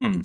Hmm.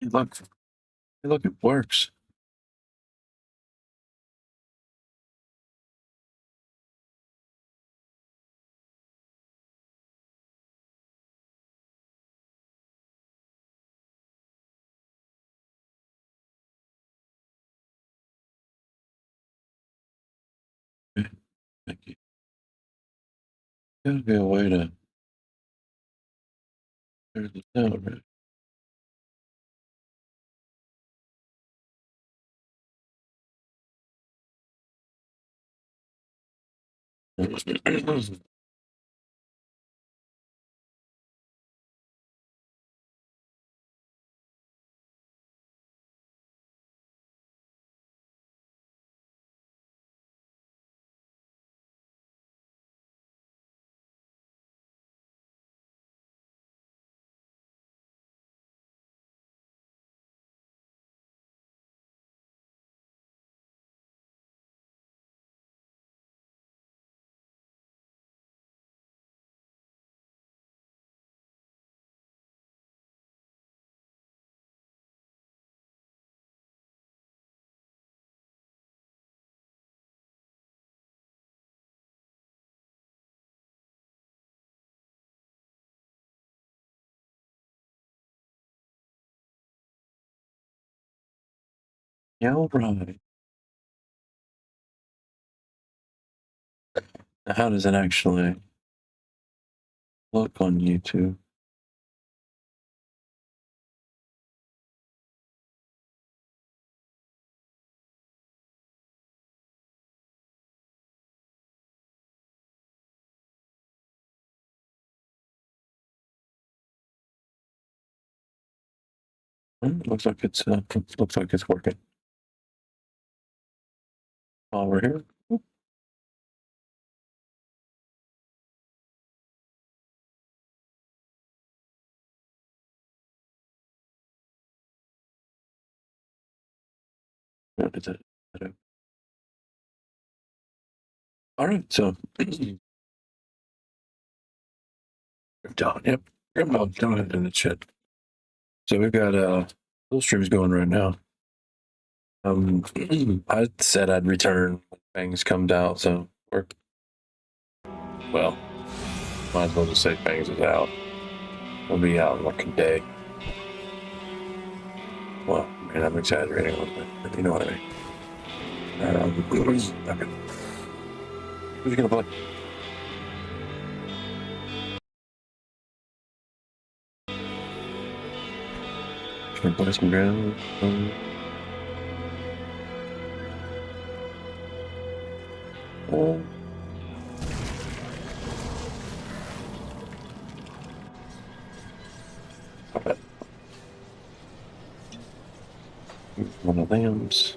Hey, look. Hey, look, it works. Okay, thank you. Gotta be a way to clear this out, right? Yeah, all right. Now, how does it actually look on YouTube? Looks like it's working. While we're here. All right, so down. Yep, down in the chat. So we've got full streams going right now. I said I'd return when Fangs comes out, so we're well. Might as well just say Fangs is out. We'll be out in like a day. Well, I mean, I'm exaggerating a little bit, but you know what I mean. Okay. Who's gonna play? Should we play some ground? Okay. One of them's.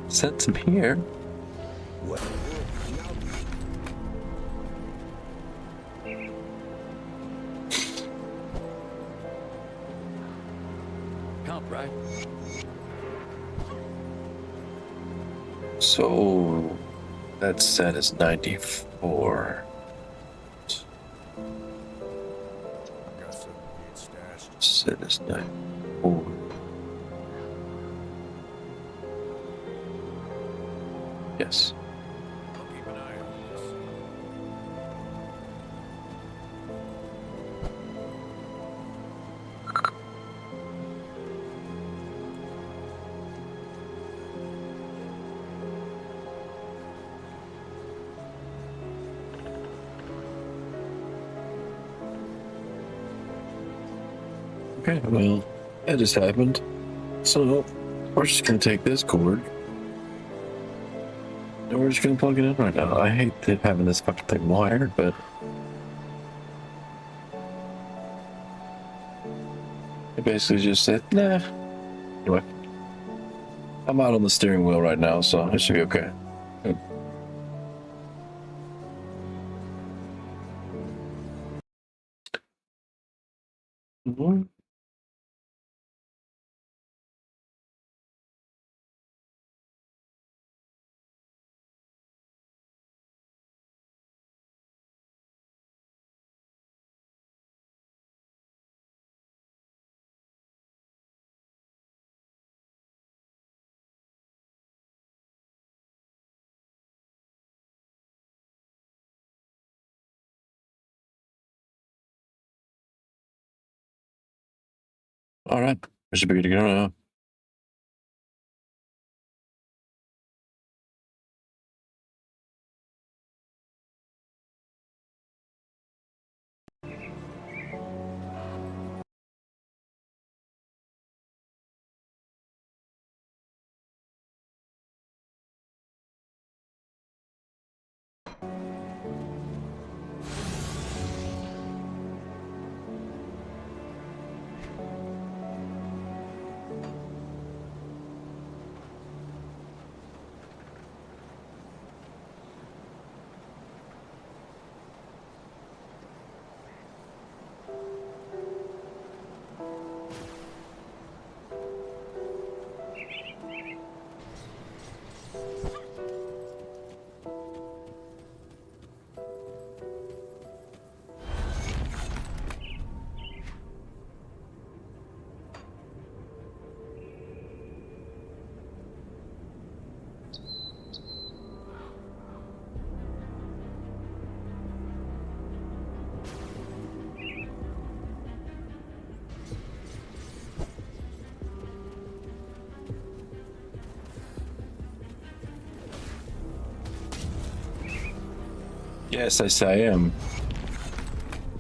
Set some here. What? Comp, right? So that set is 94. Got some neat stashed. Set is 94. Yes. I'll keep an eye on this. Okay, well, that just happened. So we're just gonna take this cord and we're just gonna plug it in right now. I hate having this fucking thing wired, but it basically just said, nah. Anyway, I'm out on the steering wheel right now, so it should be okay. Mhm. All right. We should be good to go now. Yes, I am.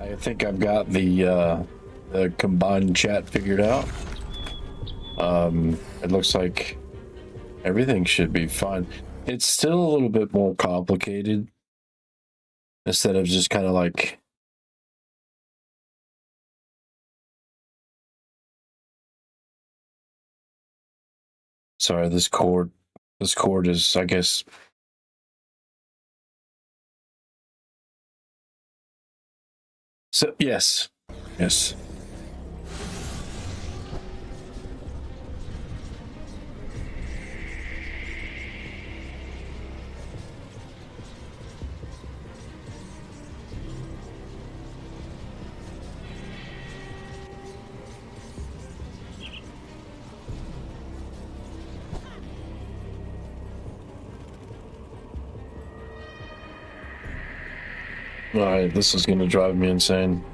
I think I've got the combined chat figured out. It looks like everything should be fine. It's still a little bit more complicated instead of just kind of like sorry, this cord is, I guess. So yes. All right, this is gonna drive me insane.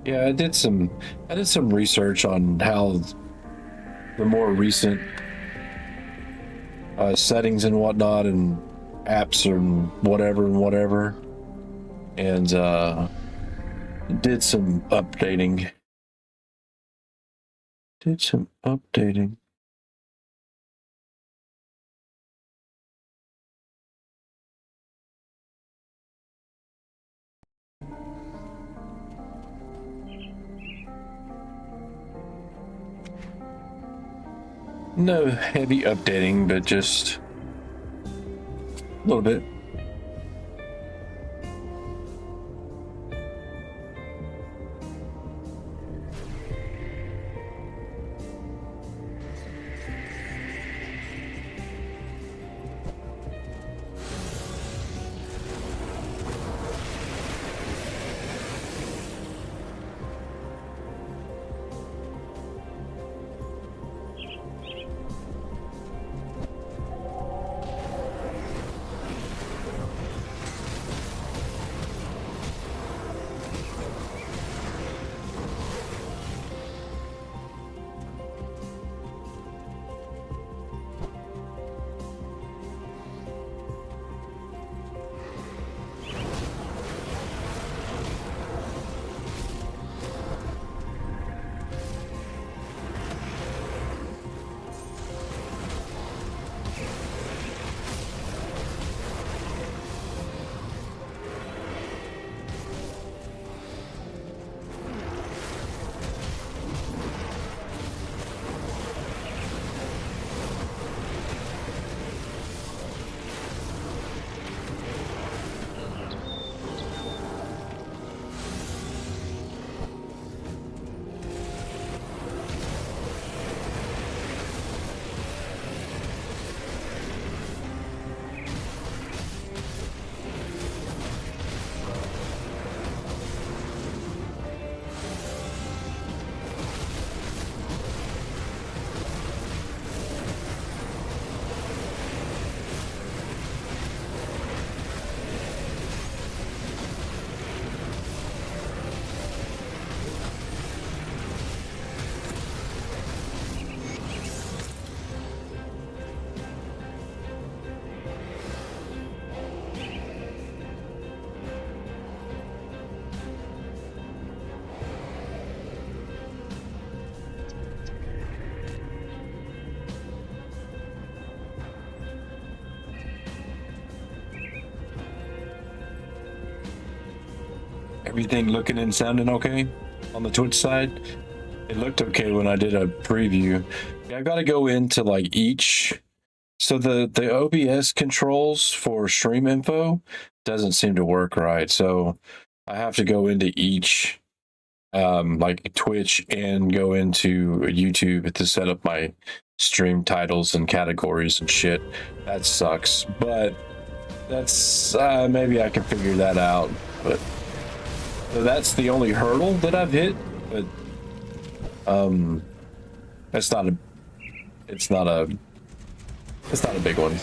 Yeah, I did some research on how the more recent settings and whatnot and apps and whatever, and did some updating. No heavy updating, but just a little bit. everything looking and sounding okay on the Twitch side? It looked okay when I did a preview. Yeah, I got to go into like each. So the OBS controls for stream info doesn't seem to work right. So I have to go into each like Twitch and go into YouTube to set up my stream titles and categories and shit. That sucks, but that's maybe I can figure that out. But so that's the only hurdle that I've hit, but it's not a it's not a big one.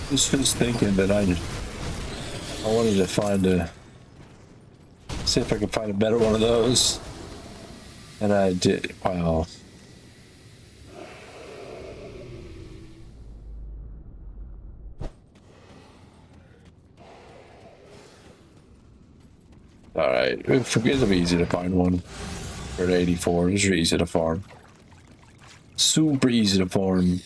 Just was thinking that I wanted to see if I could find a better one of those, and I did. Wow. All right, it'll be easy to find one for an 84. It's really easy to farm. Super easy to farm.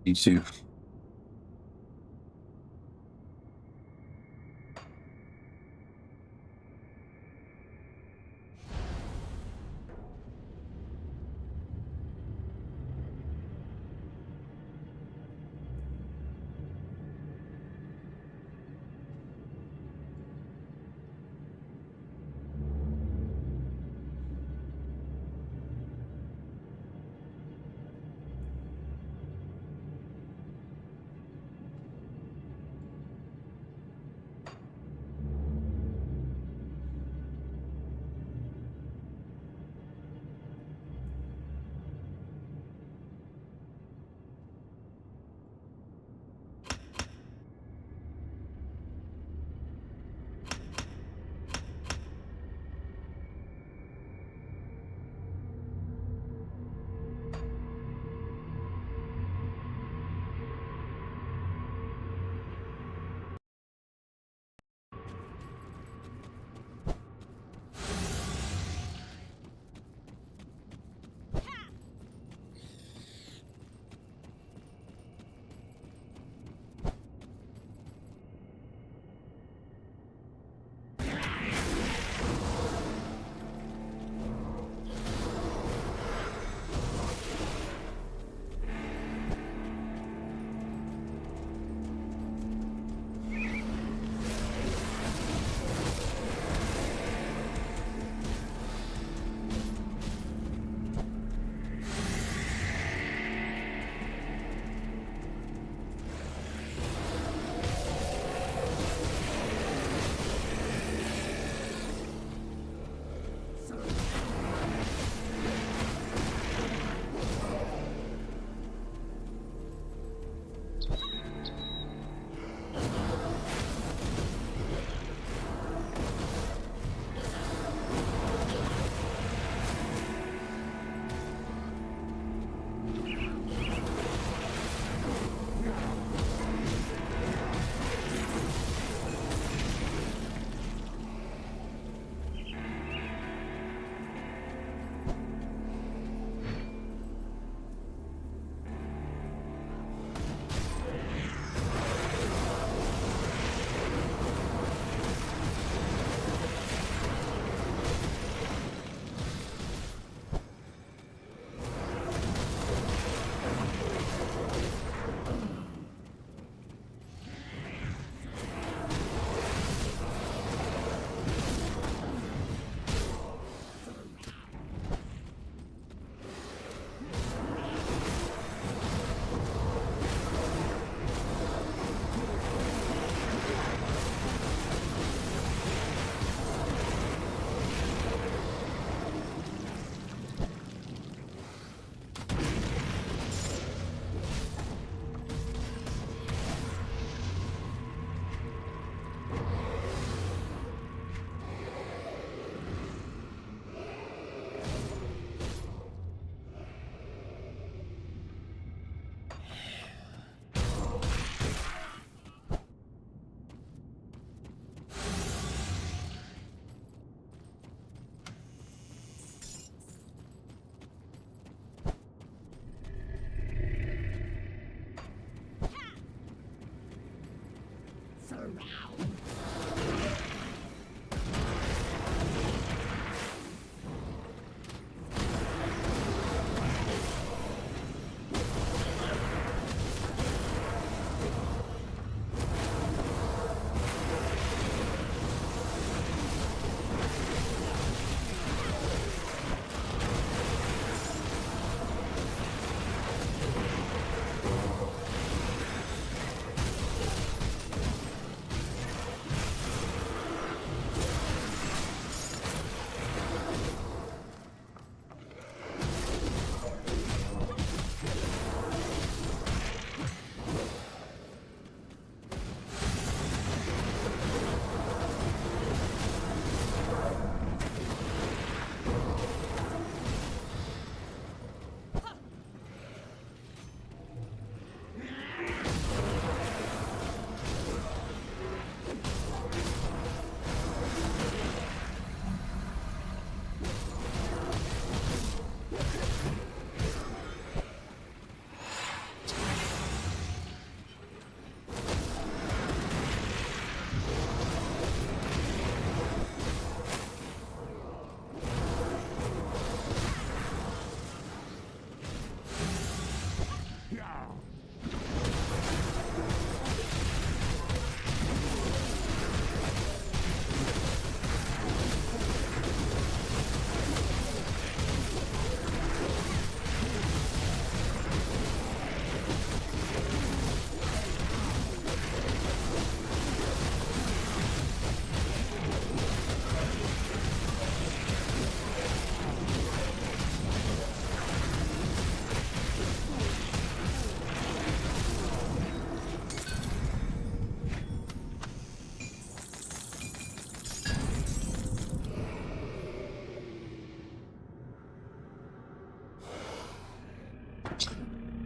Me too.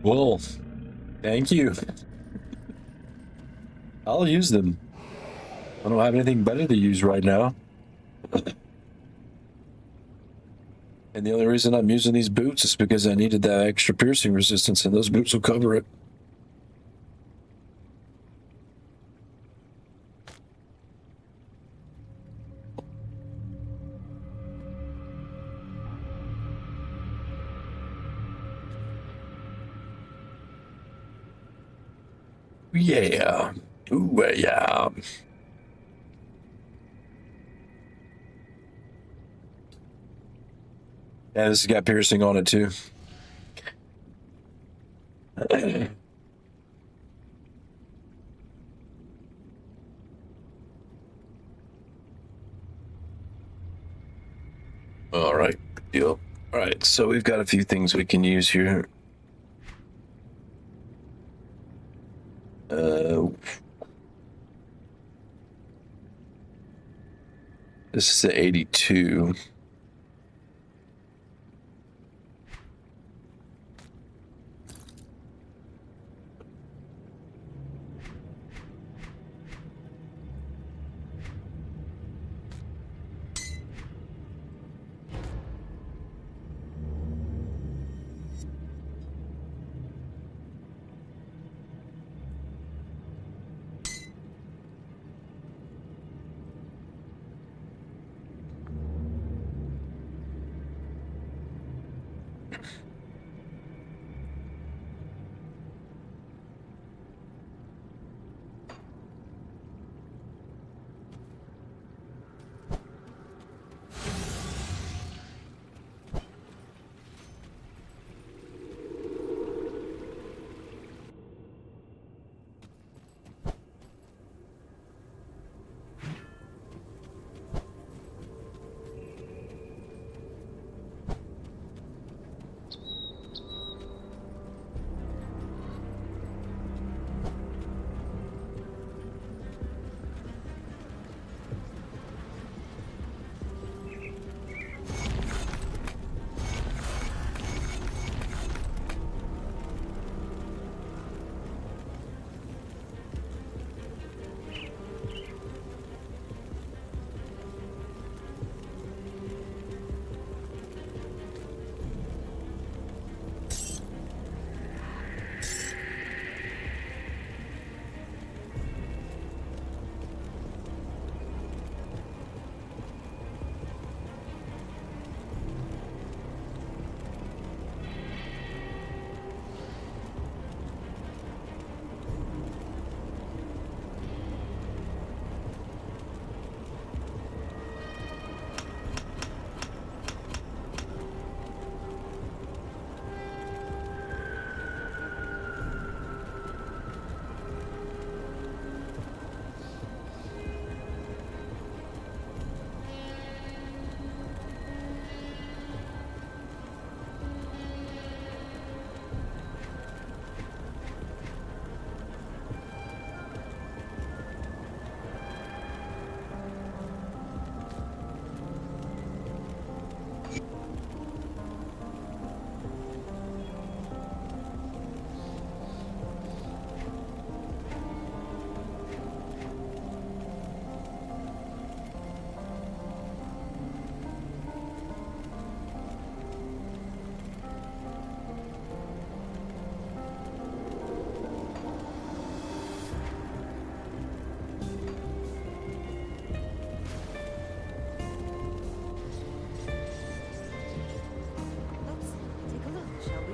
Well, thank you. I'll use them. I don't have anything better to use right now. And the only reason I'm using these boots is because I needed that extra piercing resistance, and those boots will cover it. Yeah. Ooh, yeah. Yeah, this has got piercing on it too. All right, deal. All right, so we've got a few things we can use here. This is the 82. Let's take a look, shall we?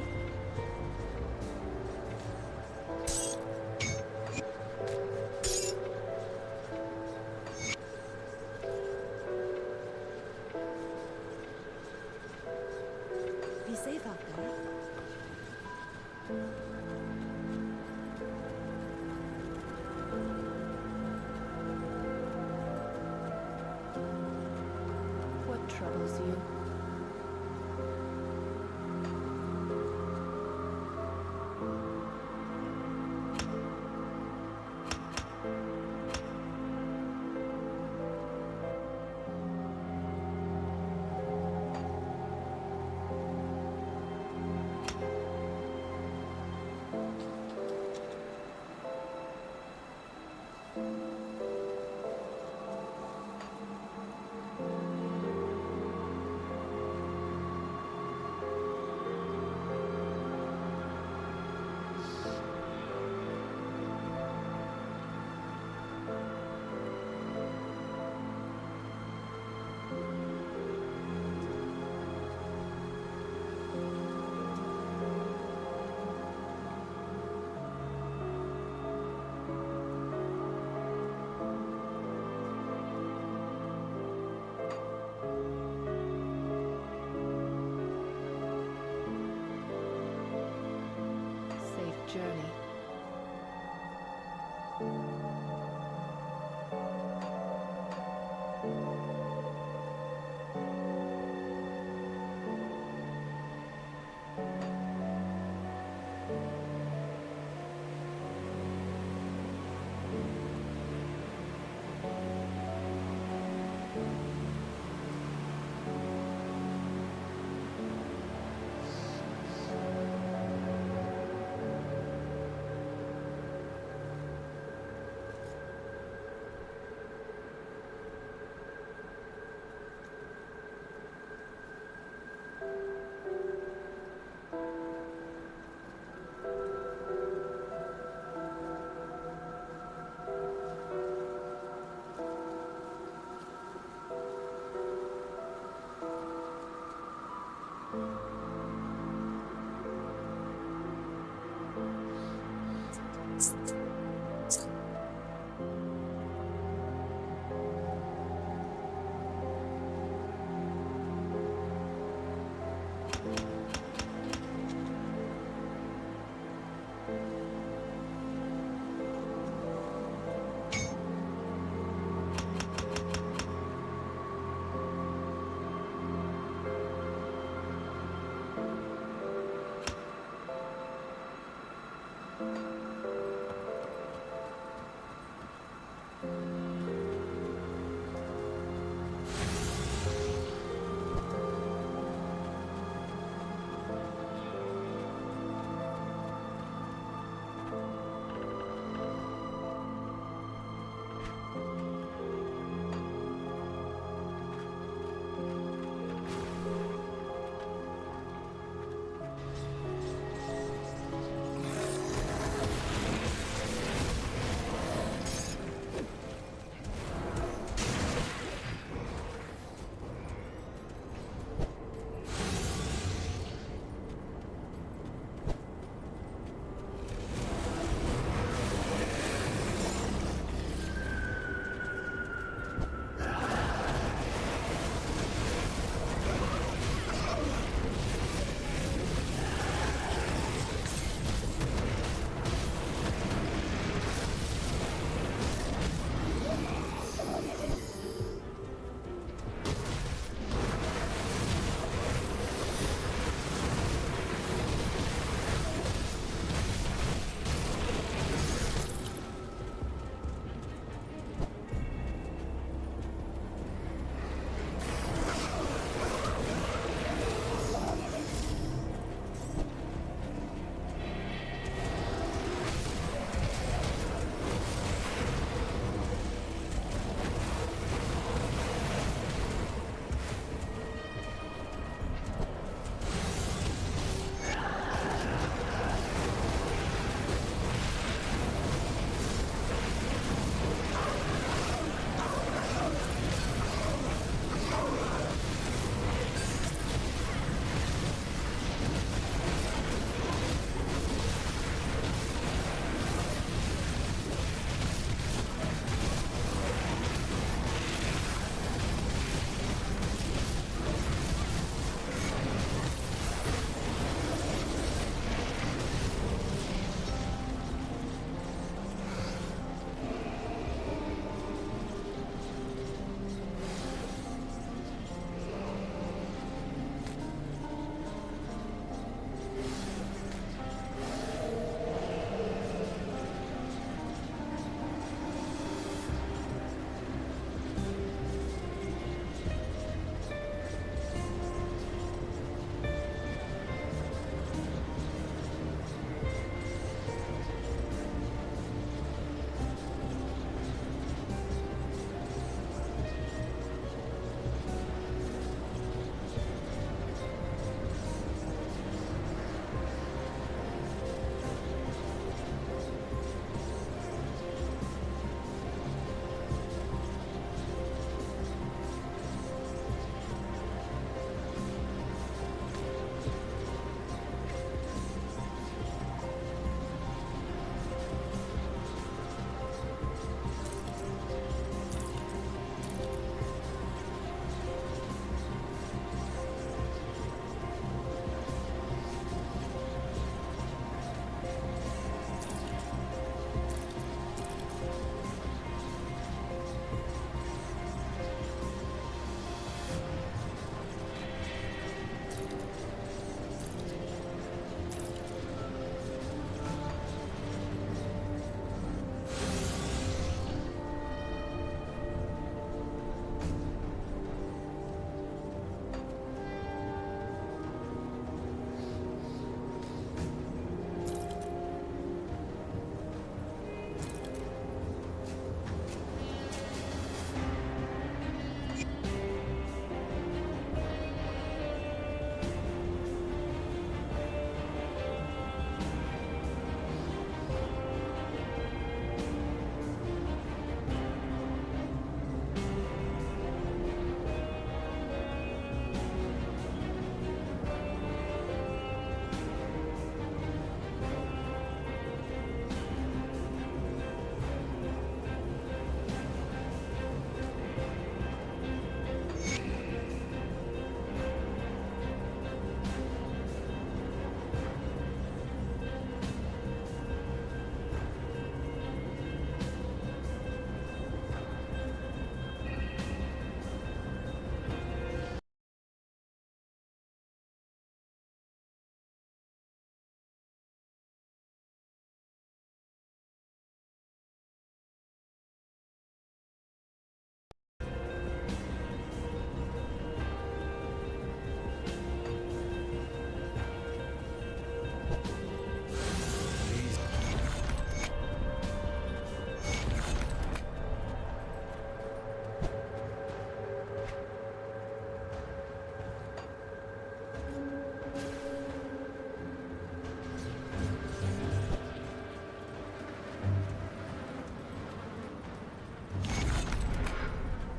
Be safe out there. What troubles you? journey.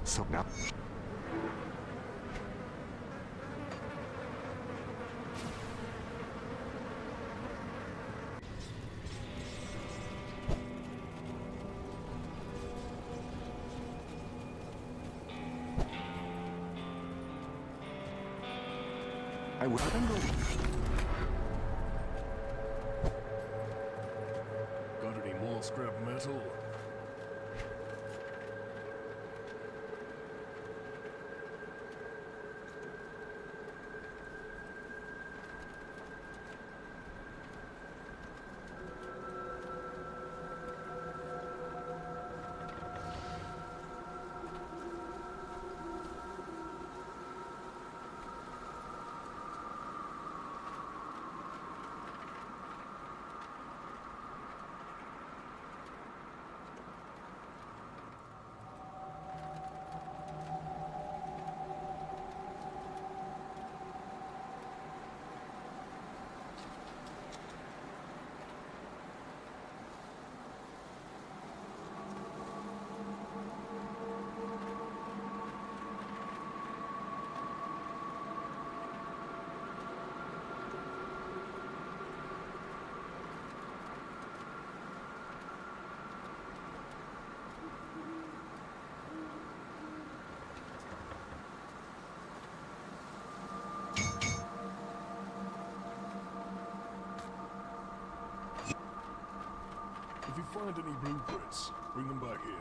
So now. I will remember. Got any more scrap metal? If you find any blueprints, bring them back here.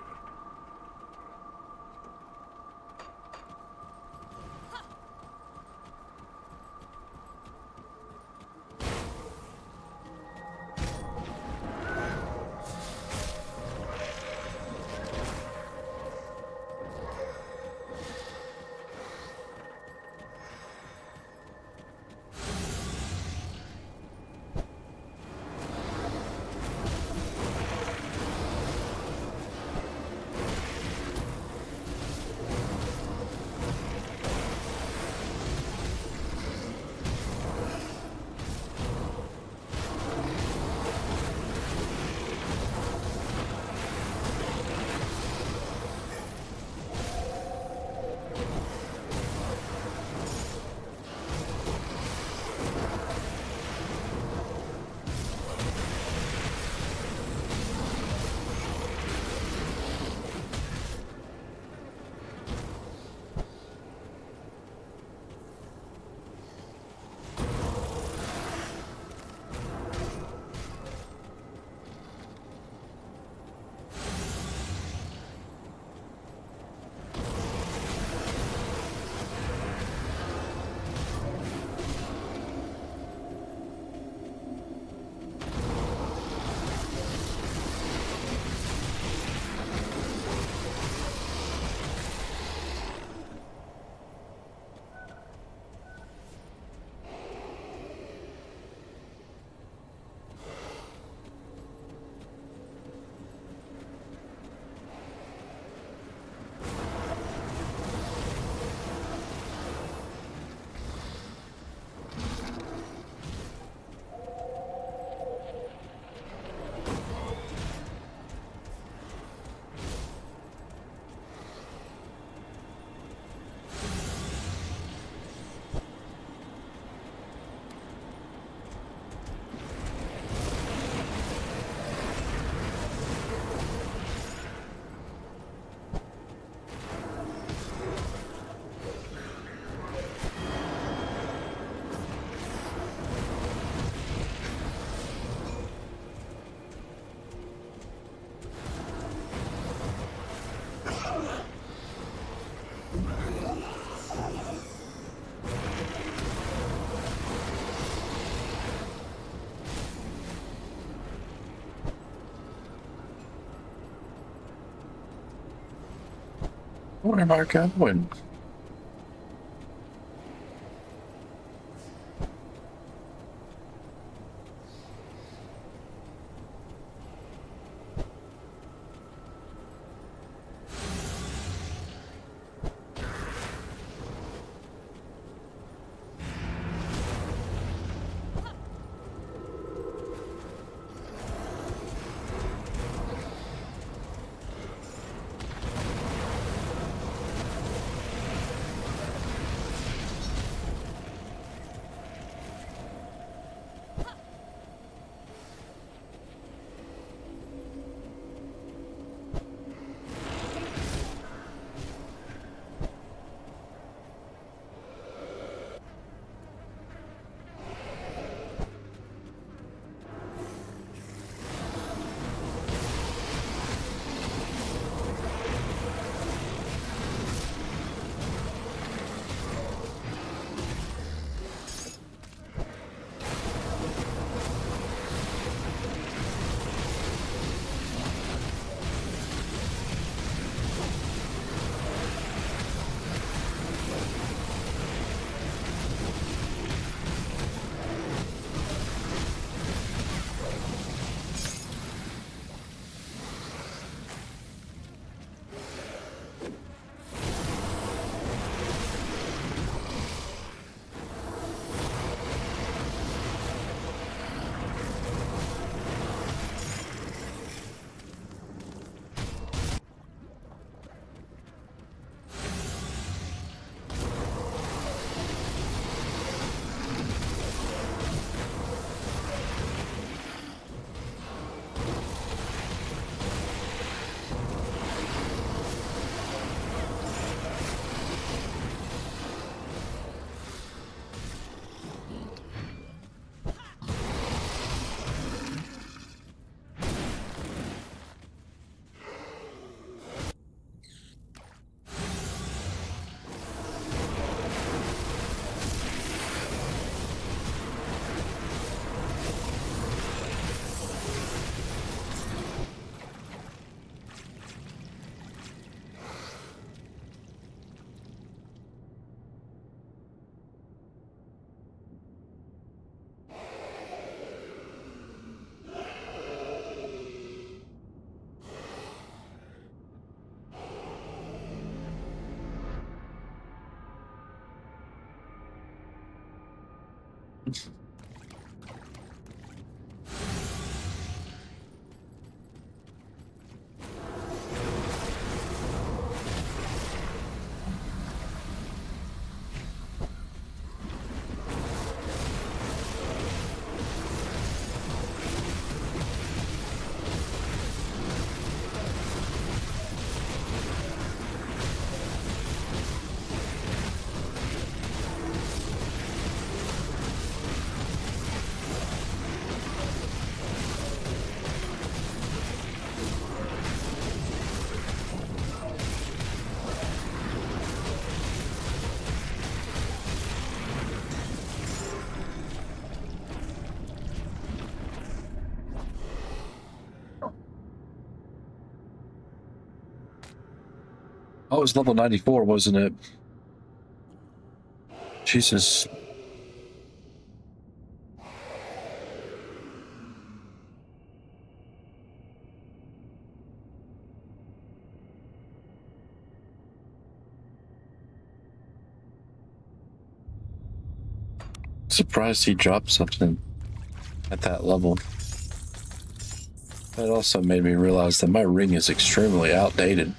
Where am I going? Oh, it was level 94, wasn't it? Jesus. Surprised he dropped something at that level. That also made me realize that my ring is extremely outdated.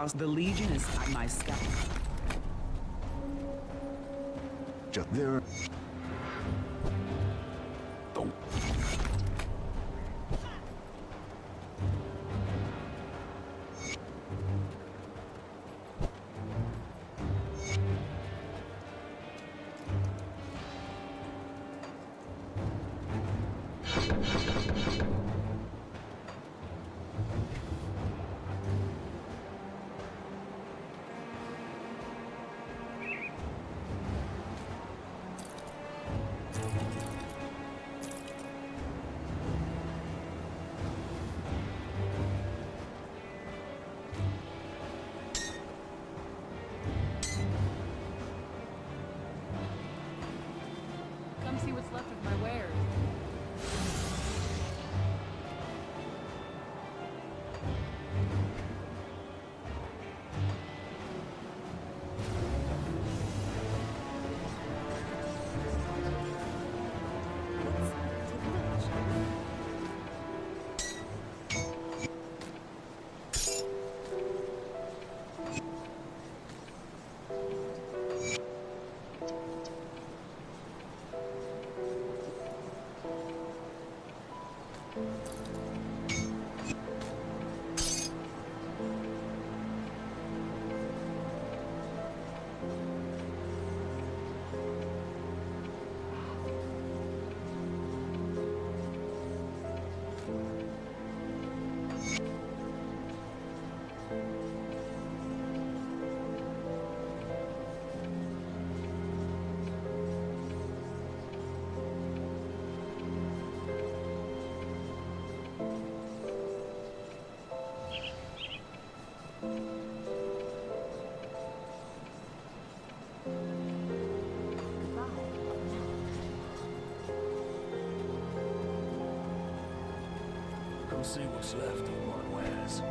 house. The Legion is at my scalp. Just there. Oh. Come see what's left of my wares. Let's take a look, shall we? Come see what's left of my wares.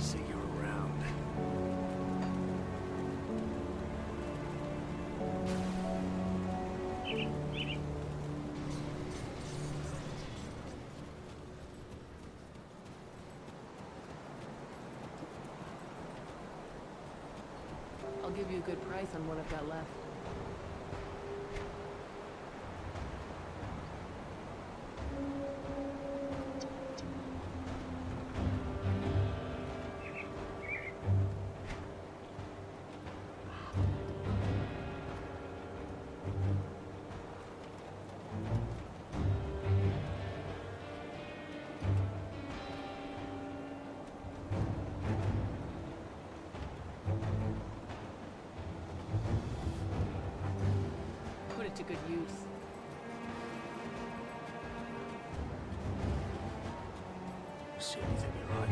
See you around. I'll give you a good price on what I've got left. Put it to good use. See anything you like?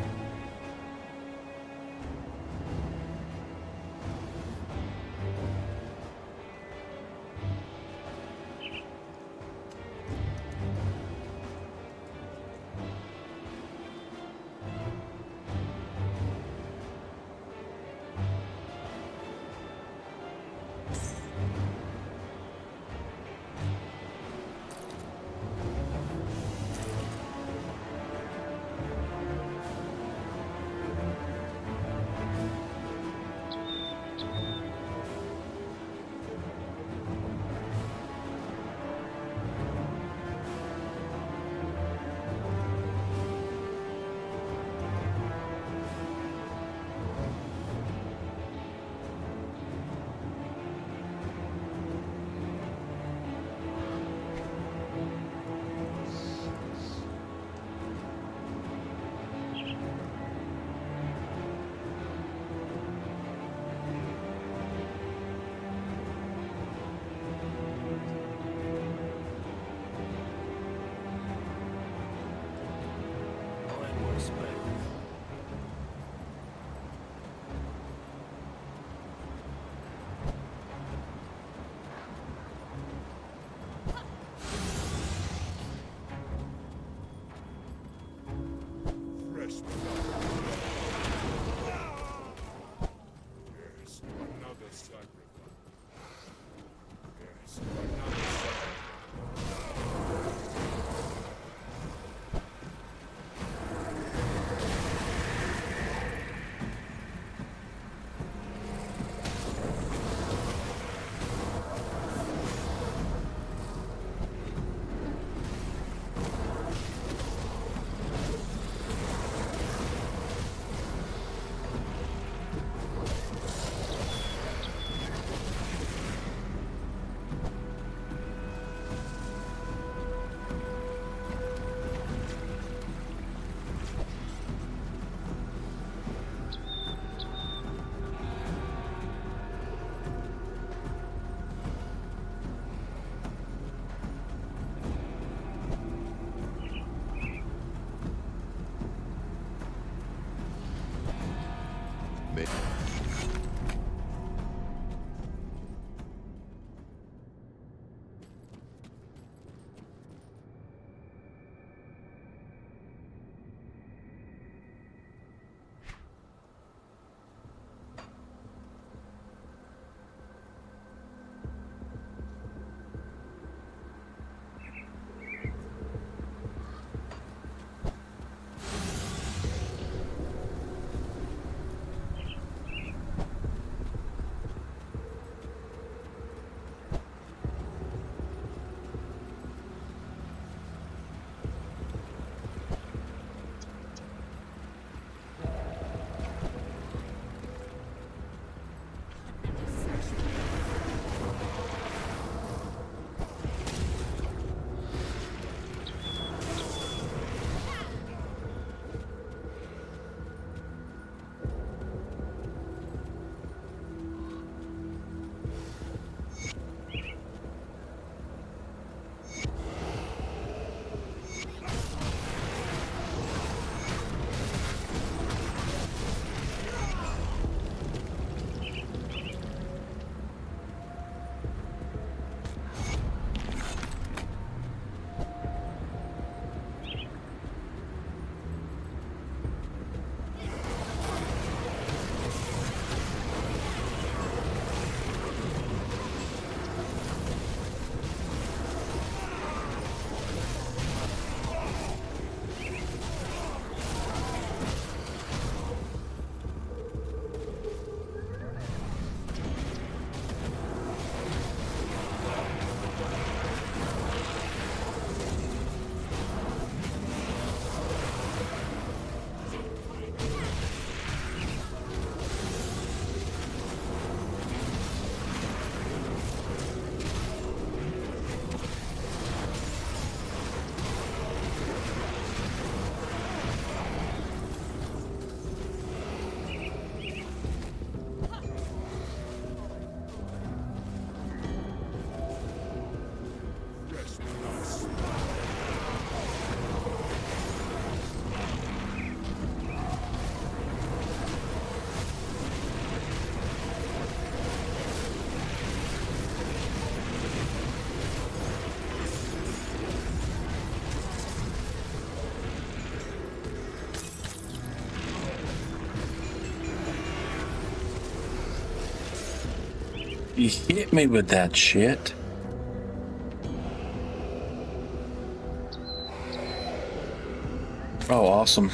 You hit me with that shit. Oh, awesome.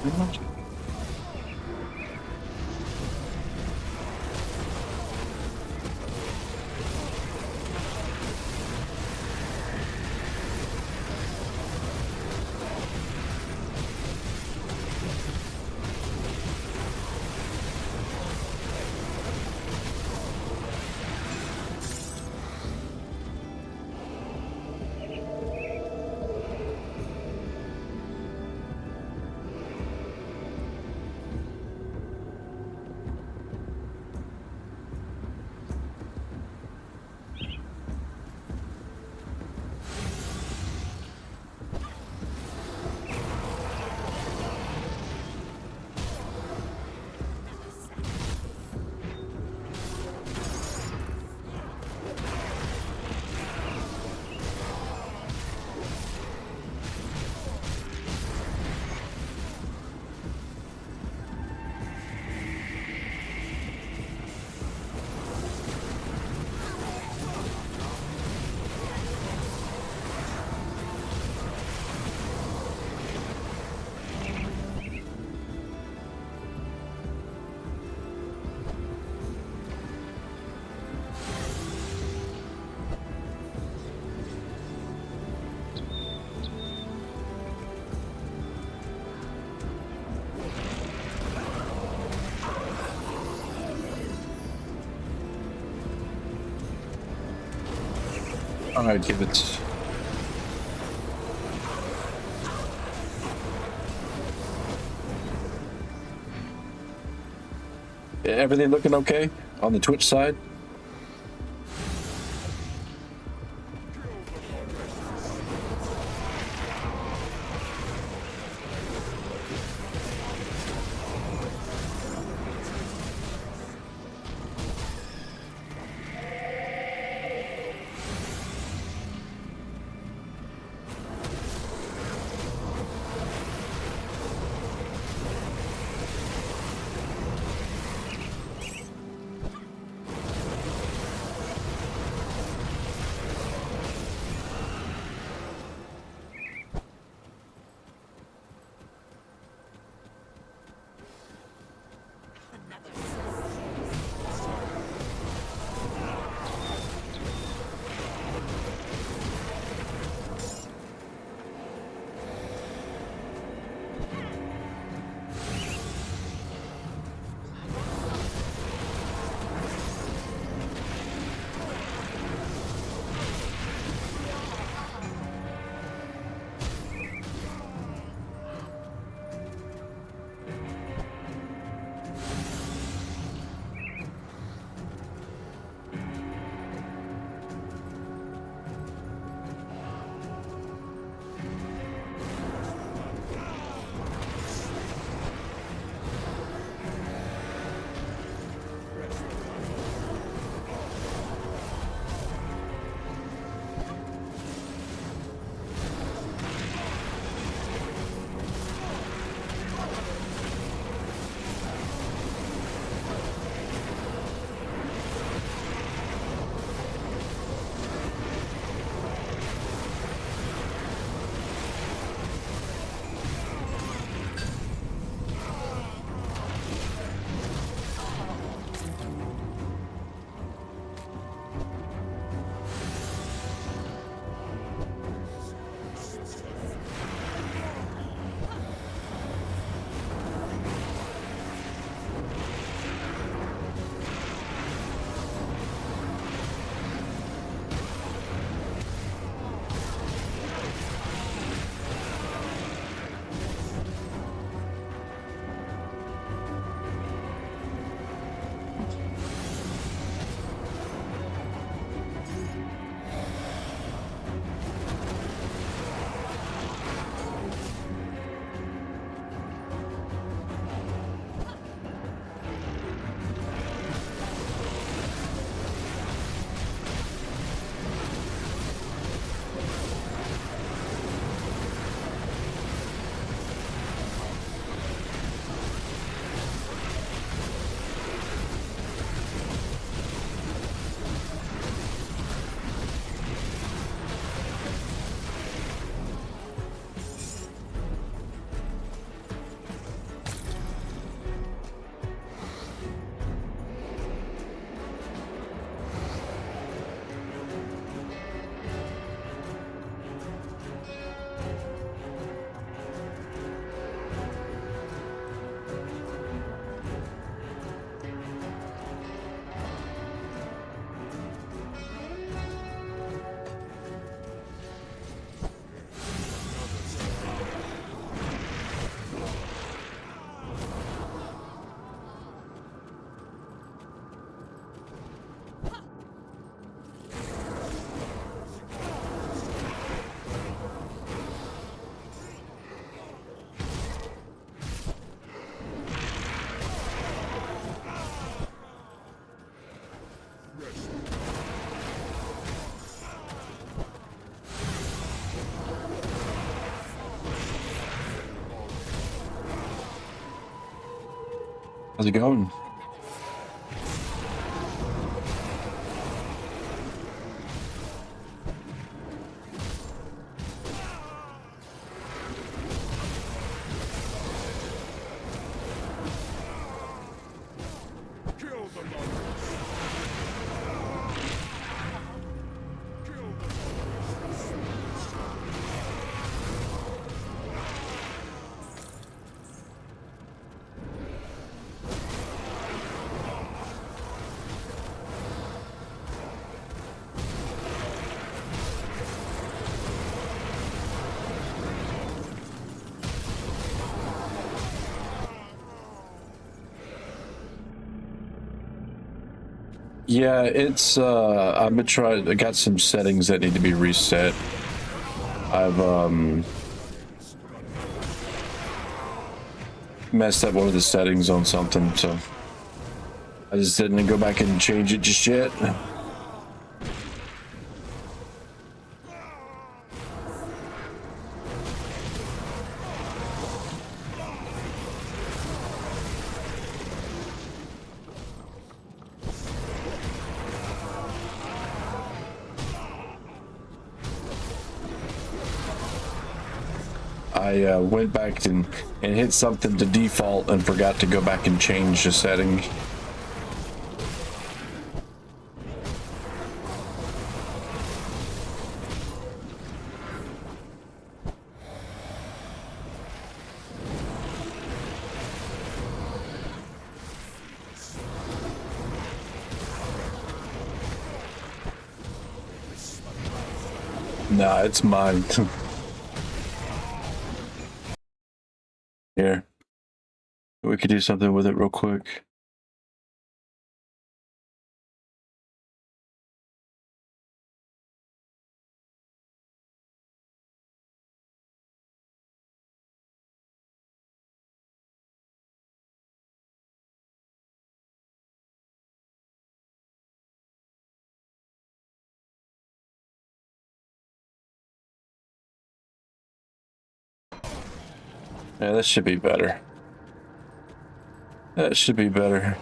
Pretty much. All right, give it. Everything looking okay on the Twitch side? How's it going? Kill the monsters. Kill the Yeah, it's I've been trying. I got some settings that need to be reset. I've messed up one of the settings on something, so I just didn't go back and change it just yet. I went back and hit something to default and forgot to go back and change the setting. Nah, it's mine. Here. We could do something with it real quick. Yeah, that should be better. That should be better.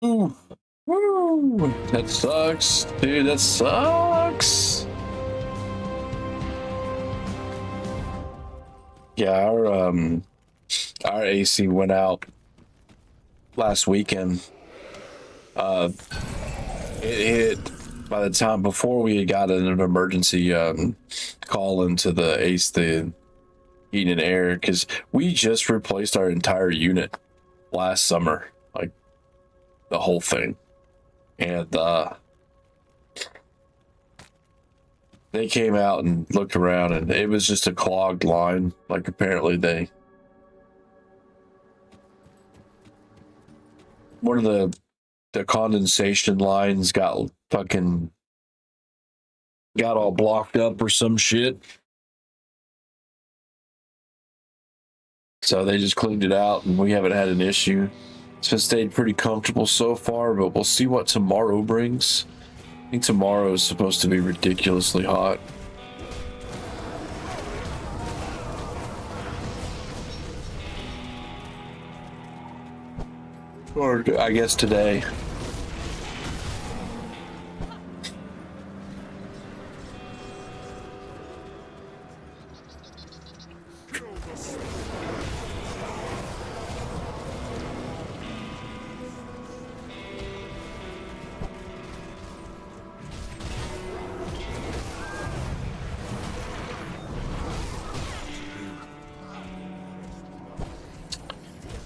Ooh. Woo. That sucks, dude. That sucks. Yeah, our AC went out last weekend. It hit by the time before we had got an emergency call into the the heating and air, because we just replaced our entire unit last summer, like the whole thing, and they came out and looked around, and it was just a clogged line. Like apparently one of the condensation lines got all blocked up or some shit. So they just cleaned it out and we haven't had an issue. So it's stayed pretty comfortable so far, but we'll see what tomorrow brings. I think tomorrow is supposed to be ridiculously hot. Or I guess today.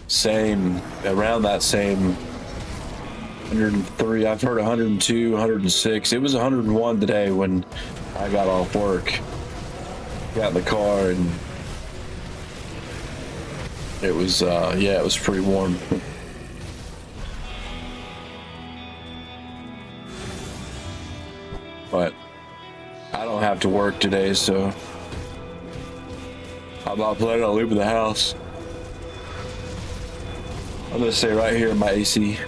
Same, around that same 103. I've heard 102, 106. It was 101 today when I got off work. Got in the car and it was, yeah, it was pretty warm. But I don't have to work today, so I'm not planning on leaving the house. I'm gonna stay right here in my AC.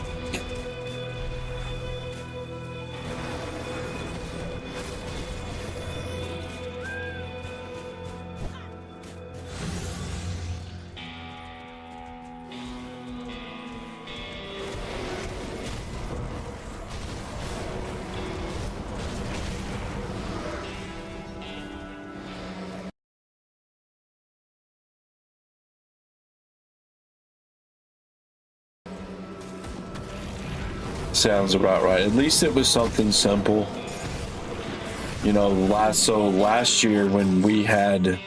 Sounds about right. At least it was something simple. You know, last year when we had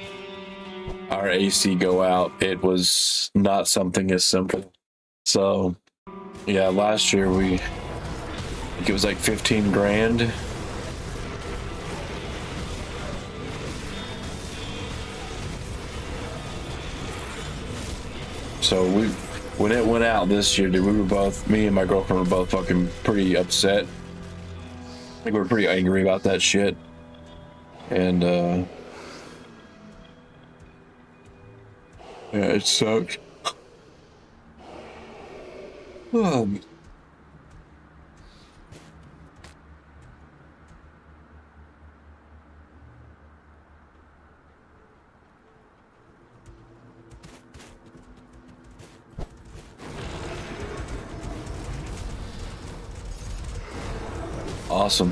our AC go out, it was not something as simple. So yeah, last year I think it was like 15 grand. So when it went out this year, dude, me and my girlfriend were both fucking pretty upset. I think we were pretty angry about that shit. And, yeah, it sucked. Awesome.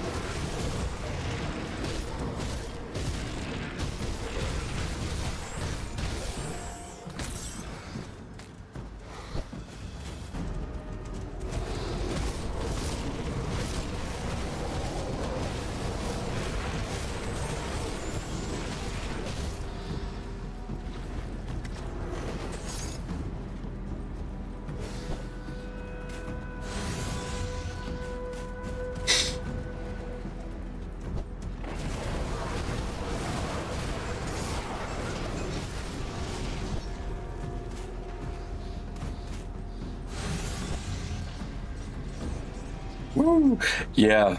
Woo. Yeah.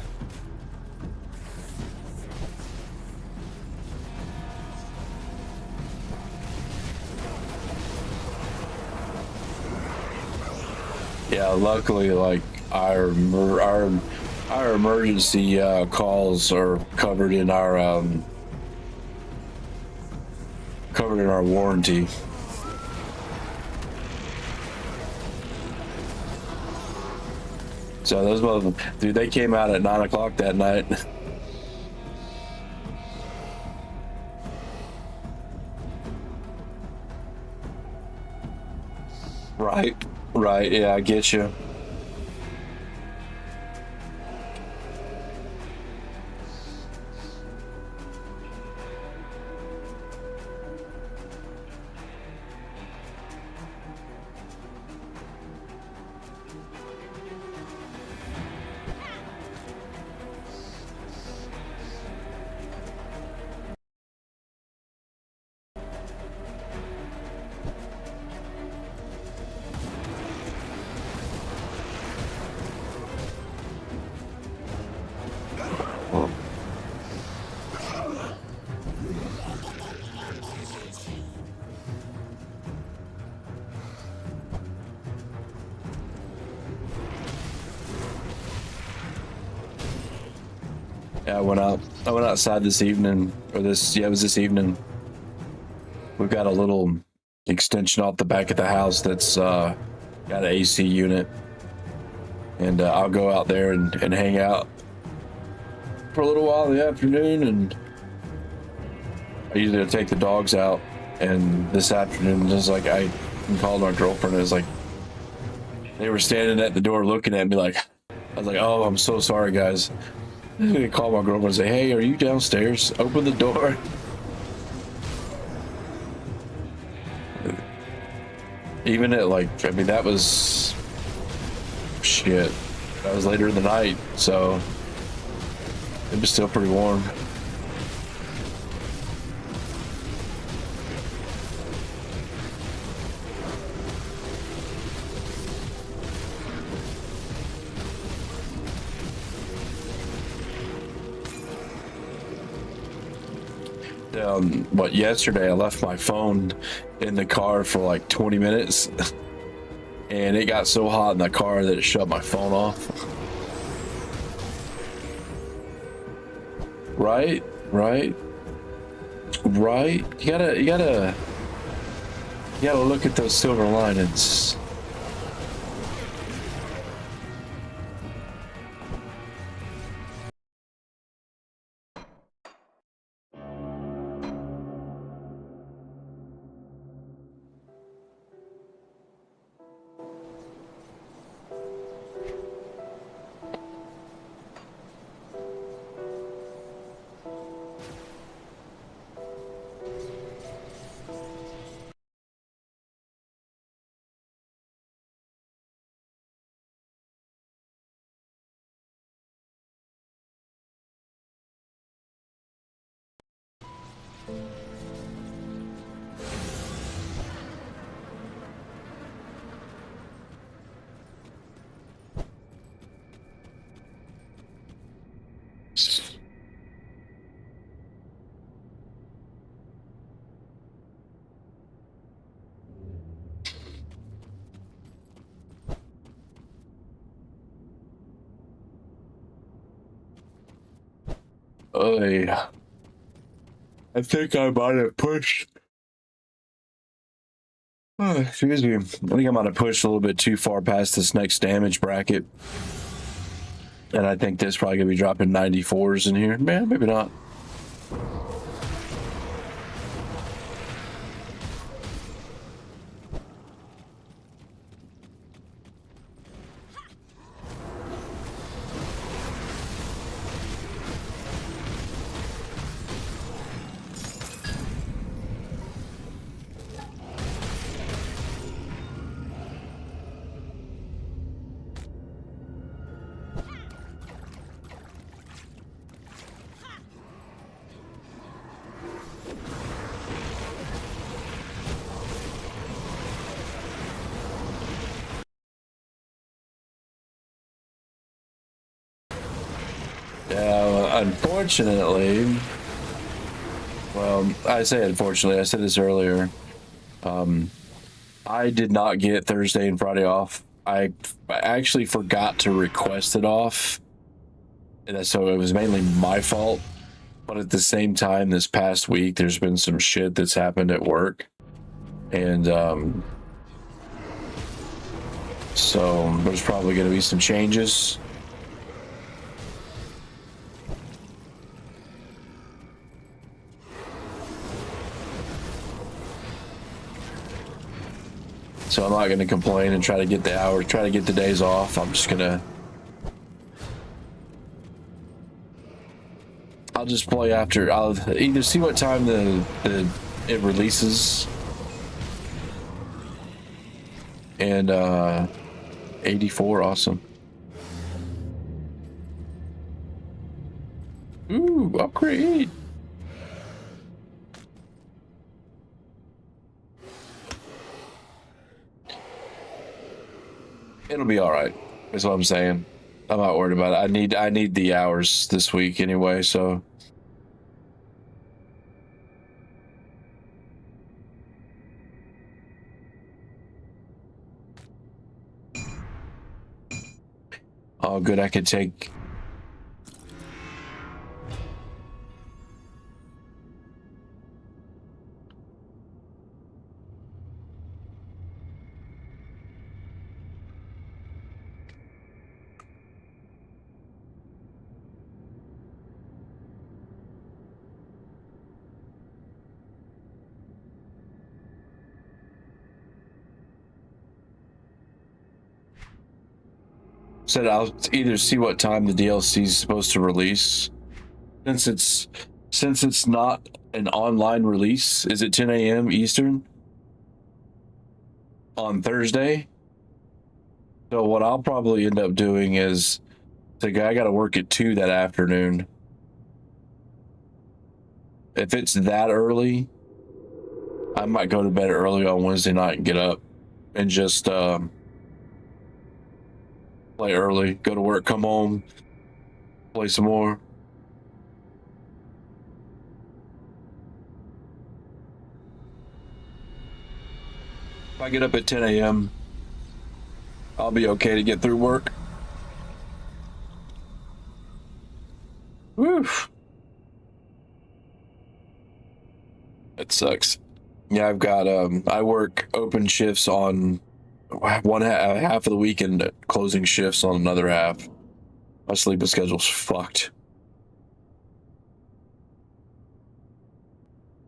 Yeah, luckily, like our emergency calls are covered in our warranty. So those both, dude, they came out at 9 o'clock that night. Right, yeah, I get you. Yeah, I went out. I went outside this evening, or this. Yeah, it was this evening. We've got a little extension off the back of the house that's got an AC unit, and I'll go out there and hang out for a little while in the afternoon. And I usually take the dogs out. And this afternoon, just like I called my girlfriend, and it was like they were standing at the door looking at me like, I was like, oh, I'm so sorry, guys. I'm gonna call my girlfriend and say, hey, are you downstairs? Open the door. Even at like, I mean, that was shit. That was later in the night, so it was still pretty warm. Yesterday I left my phone in the car for like 20 minutes and it got so hot in the car that it shut my phone off. Right. You gotta look at those silver linings. I think I might have pushed. Oh, excuse me. I think I might have pushed a little bit too far past this next damage bracket. And I think this probably gonna be dropping 94s in here. Man, maybe not. Unfortunately, well, I say unfortunately, I said this earlier. I did not get Thursday and Friday off. I actually forgot to request it off. And so it was mainly my fault. But at the same time, this past week, there's been some shit that's happened at work. And so there's probably going to be some changes. So I'm not going to complain and try to get the hours, try to get the days off. I'm just going to... I'll just play after. I'll either see what time it releases. And 84, awesome. Ooh, upgrade. It'll be all right. That's what I'm saying. I'm not worried about it. I need the hours this week anyway, so. Oh, good. I could take Said I'll either see what time the DLC is supposed to release. Since it's not an online release, is it 10 a.m. Eastern on Thursday? So what I'll probably end up doing is, I got to work at 2 that afternoon. If it's that early, I might go to bed early on Wednesday night and get up and just play early, go to work, come home, play some more. If I get up at 10 a.m., I'll be okay to get through work. Woo. It sucks. Yeah, I've got I work open shifts on half of the week and closing shifts on another half. My sleeping schedule's fucked.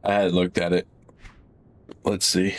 I hadn't looked at it. Let's see.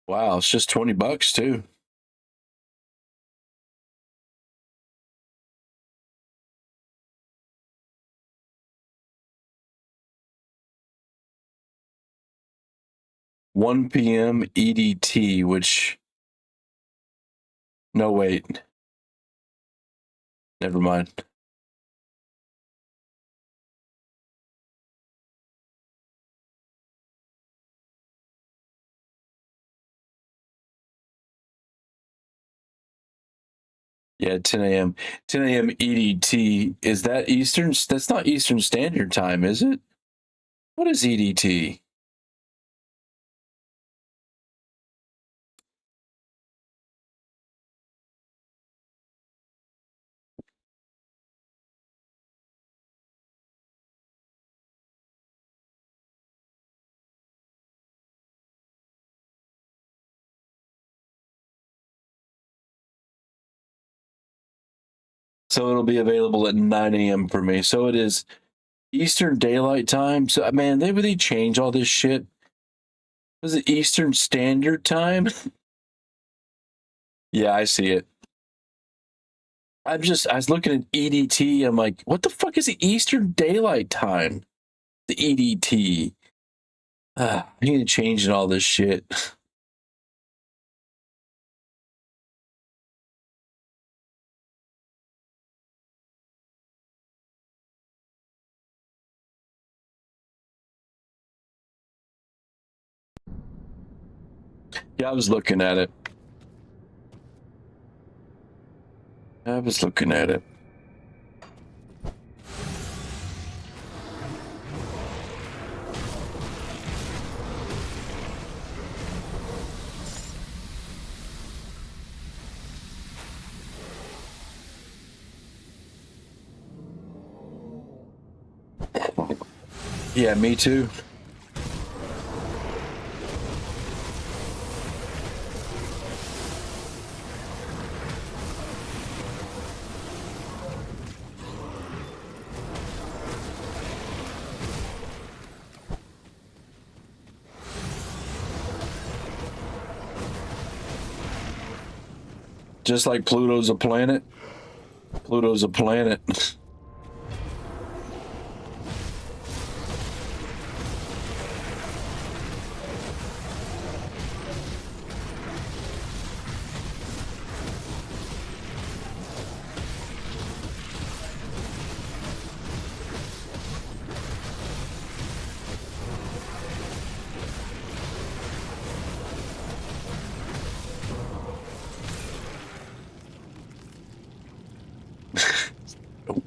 Wow, it's just $20 too. $1 p.m. EDT, which no wait. Never mind. Yeah, 10 a.m. 10 a.m. EDT. Is that Eastern? That's not Eastern Standard Time, is it? What is EDT? So it'll be available at 9 a.m. for me. So it is Eastern Daylight Time. So man, they change all this shit. Was it Eastern Standard Time? Yeah, I see it. I was looking at EDT. I'm like, what the fuck is the Eastern Daylight Time? The EDT. I need to change all this shit. Yeah, I was looking at it. I was looking at it. Yeah, me too. Just like Pluto's a planet. Pluto's a planet. Nope.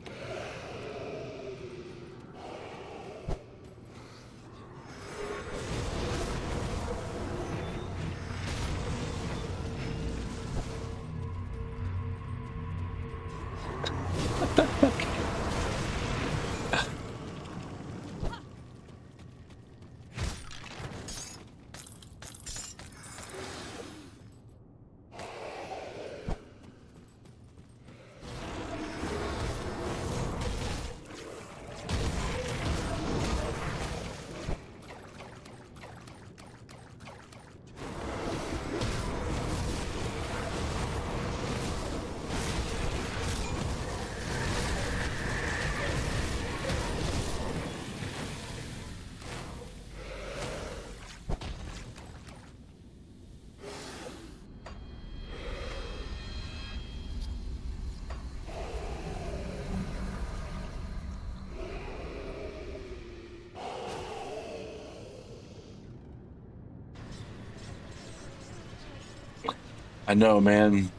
I know, man.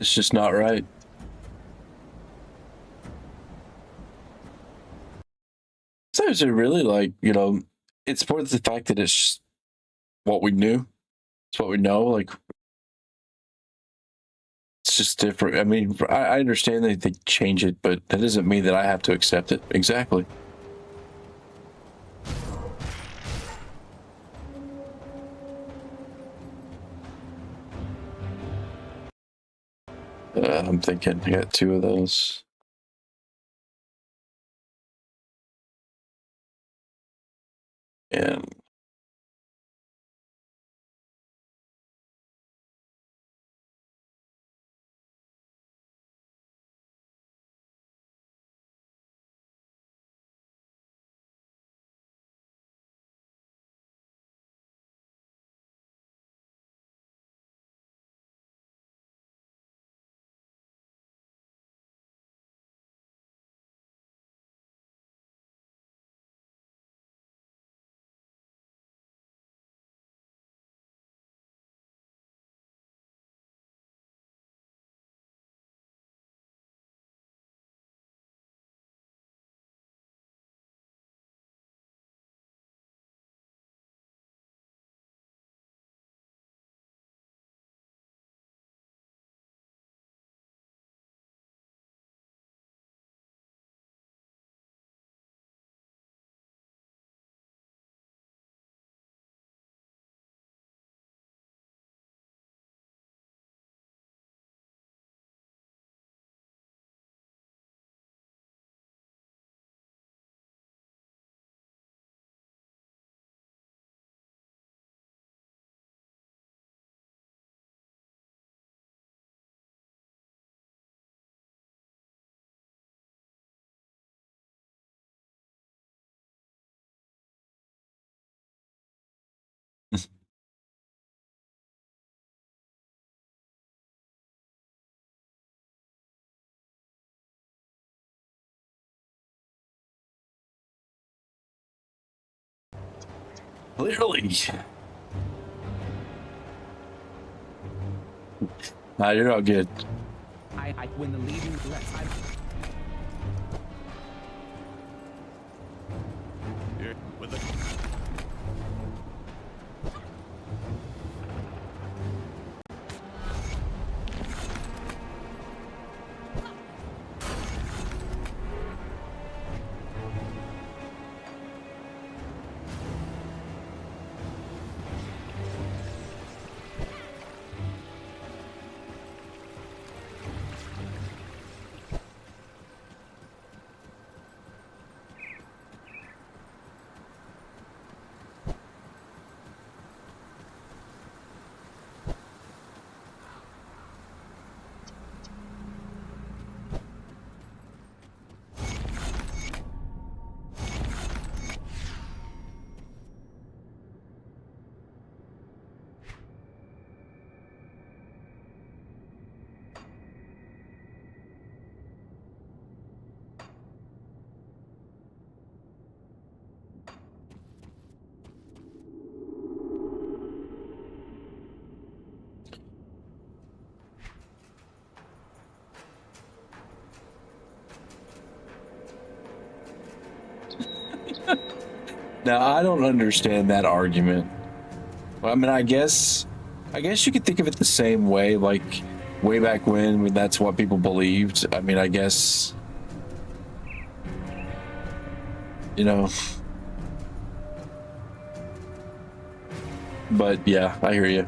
It's just not right. Sometimes it really like, you know, it's more the fact that it's what we knew. It's what we know. Like, it's just different. I mean, I understand that they change it, but that doesn't mean that I have to accept it. Exactly. I'm thinking I got 2 of those. And clearly. Nah, you're all good. When the leading lets, Yeah, with the Now, I don't understand that argument. Well, I mean, I guess you could think of it the same way, like way back when that's what people believed. I mean, I guess, you know, but yeah, I hear you.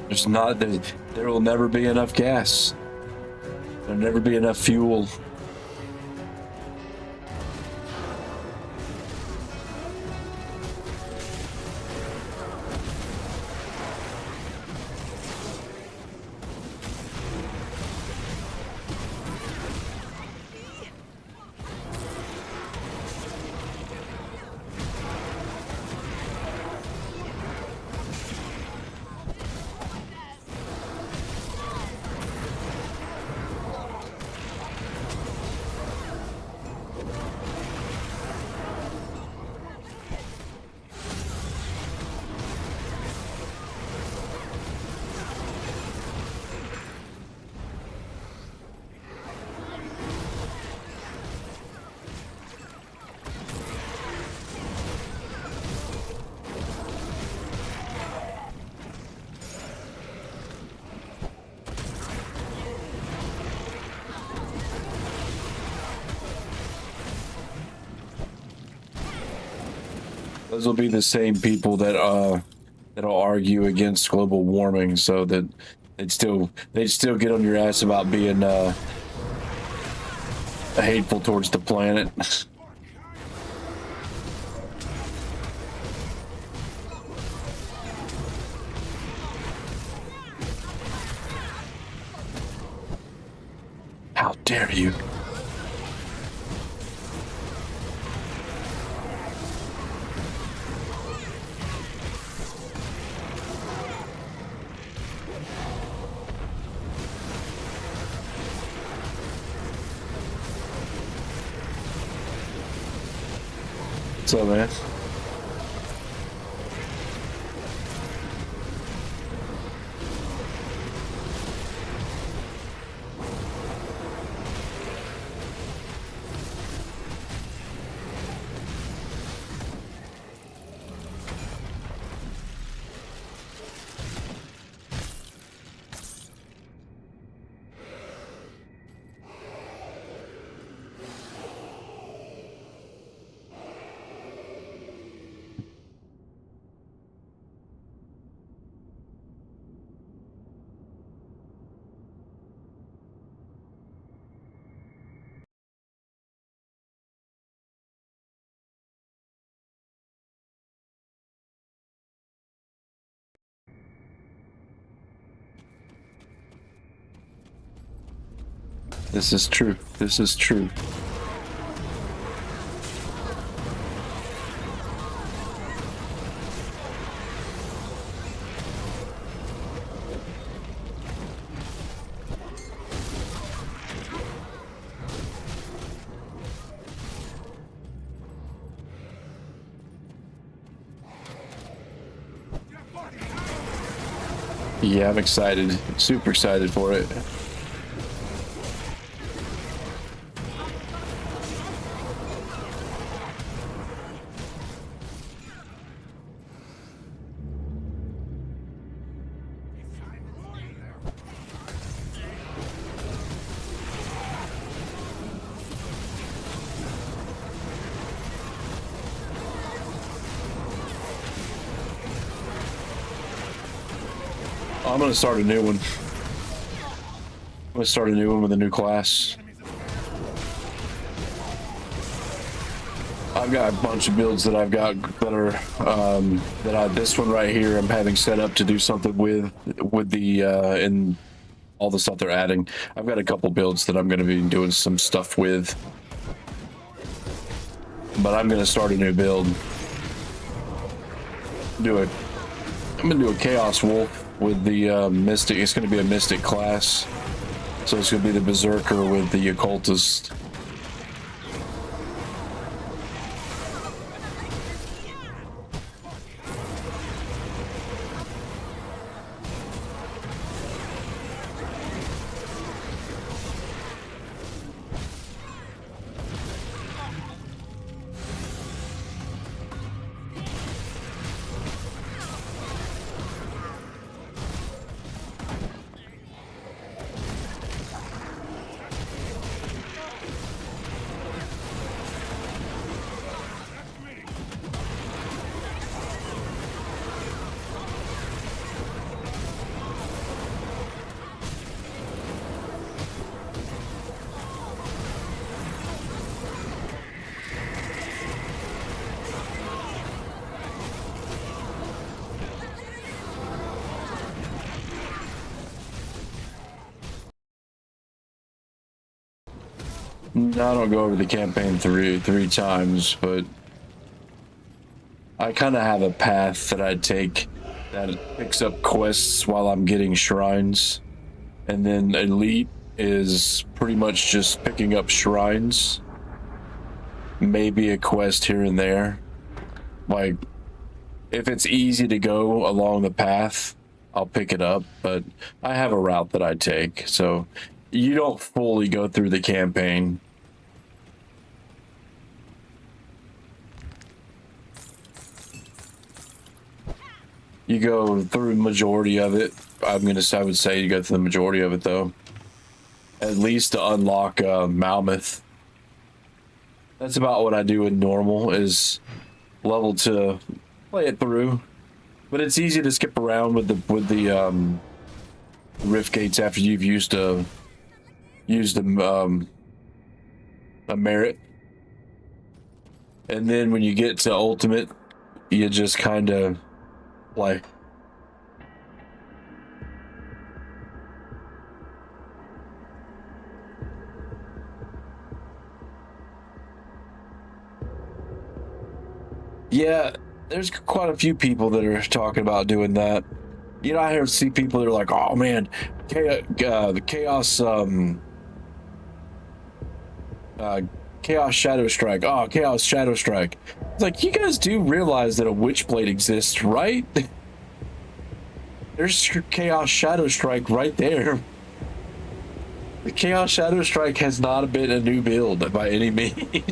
There's not. There will never be enough gas. There'll never be enough fuel. Those will be the same people that'll argue against global warming, so that they'd still get on your ass about being hateful towards the planet. How dare you? What's up, man? This is true. This is true. Yeah, I'm excited. Super excited for it. I'm gonna start a new one. I'm gonna start a new one with a new class. I've got a bunch of builds that I've got that are this one right here I'm having set up to do something with the and all the stuff they're adding. I've got a couple builds that I'm gonna be doing some stuff with, but I'm gonna start a new build. I'm gonna do a Chaos Wolf with the Mystic. It's going to be a Mystic class, so it's going to be the Berserker with the Occultist. No, I don't go over the campaign three times, but I kind of have a path that I take that picks up quests while I'm getting shrines. And then Elite is pretty much just picking up shrines. Maybe a quest here and there. Like, if it's easy to go along the path, I'll pick it up, but I have a route that I take, so you don't fully go through the campaign. You go through the majority of it. I would say you go through the majority of it, though. At least to unlock Malmoth. That's about what I do in normal, is level to play it through. But it's easy to skip around with the rift gates after you've used a merit. And then when you get to ultimate, you just kind of play. Yeah, there's quite a few people that are talking about doing that. You know, I see people that are like, "Oh man, the chaos, chaos shadow strike. Oh, chaos shadow strike." It's like, you guys do realize that a witchblade exists, right? There's your chaos shadow strike right there. The chaos shadow strike has not been a new build by any means.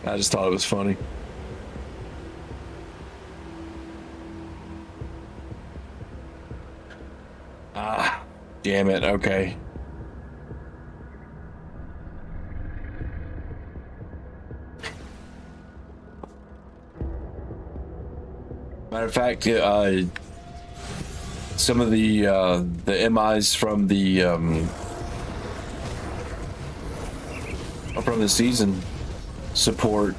I just thought it was funny. Ah, damn it. Okay. Matter of fact, some of the MIs from the season supported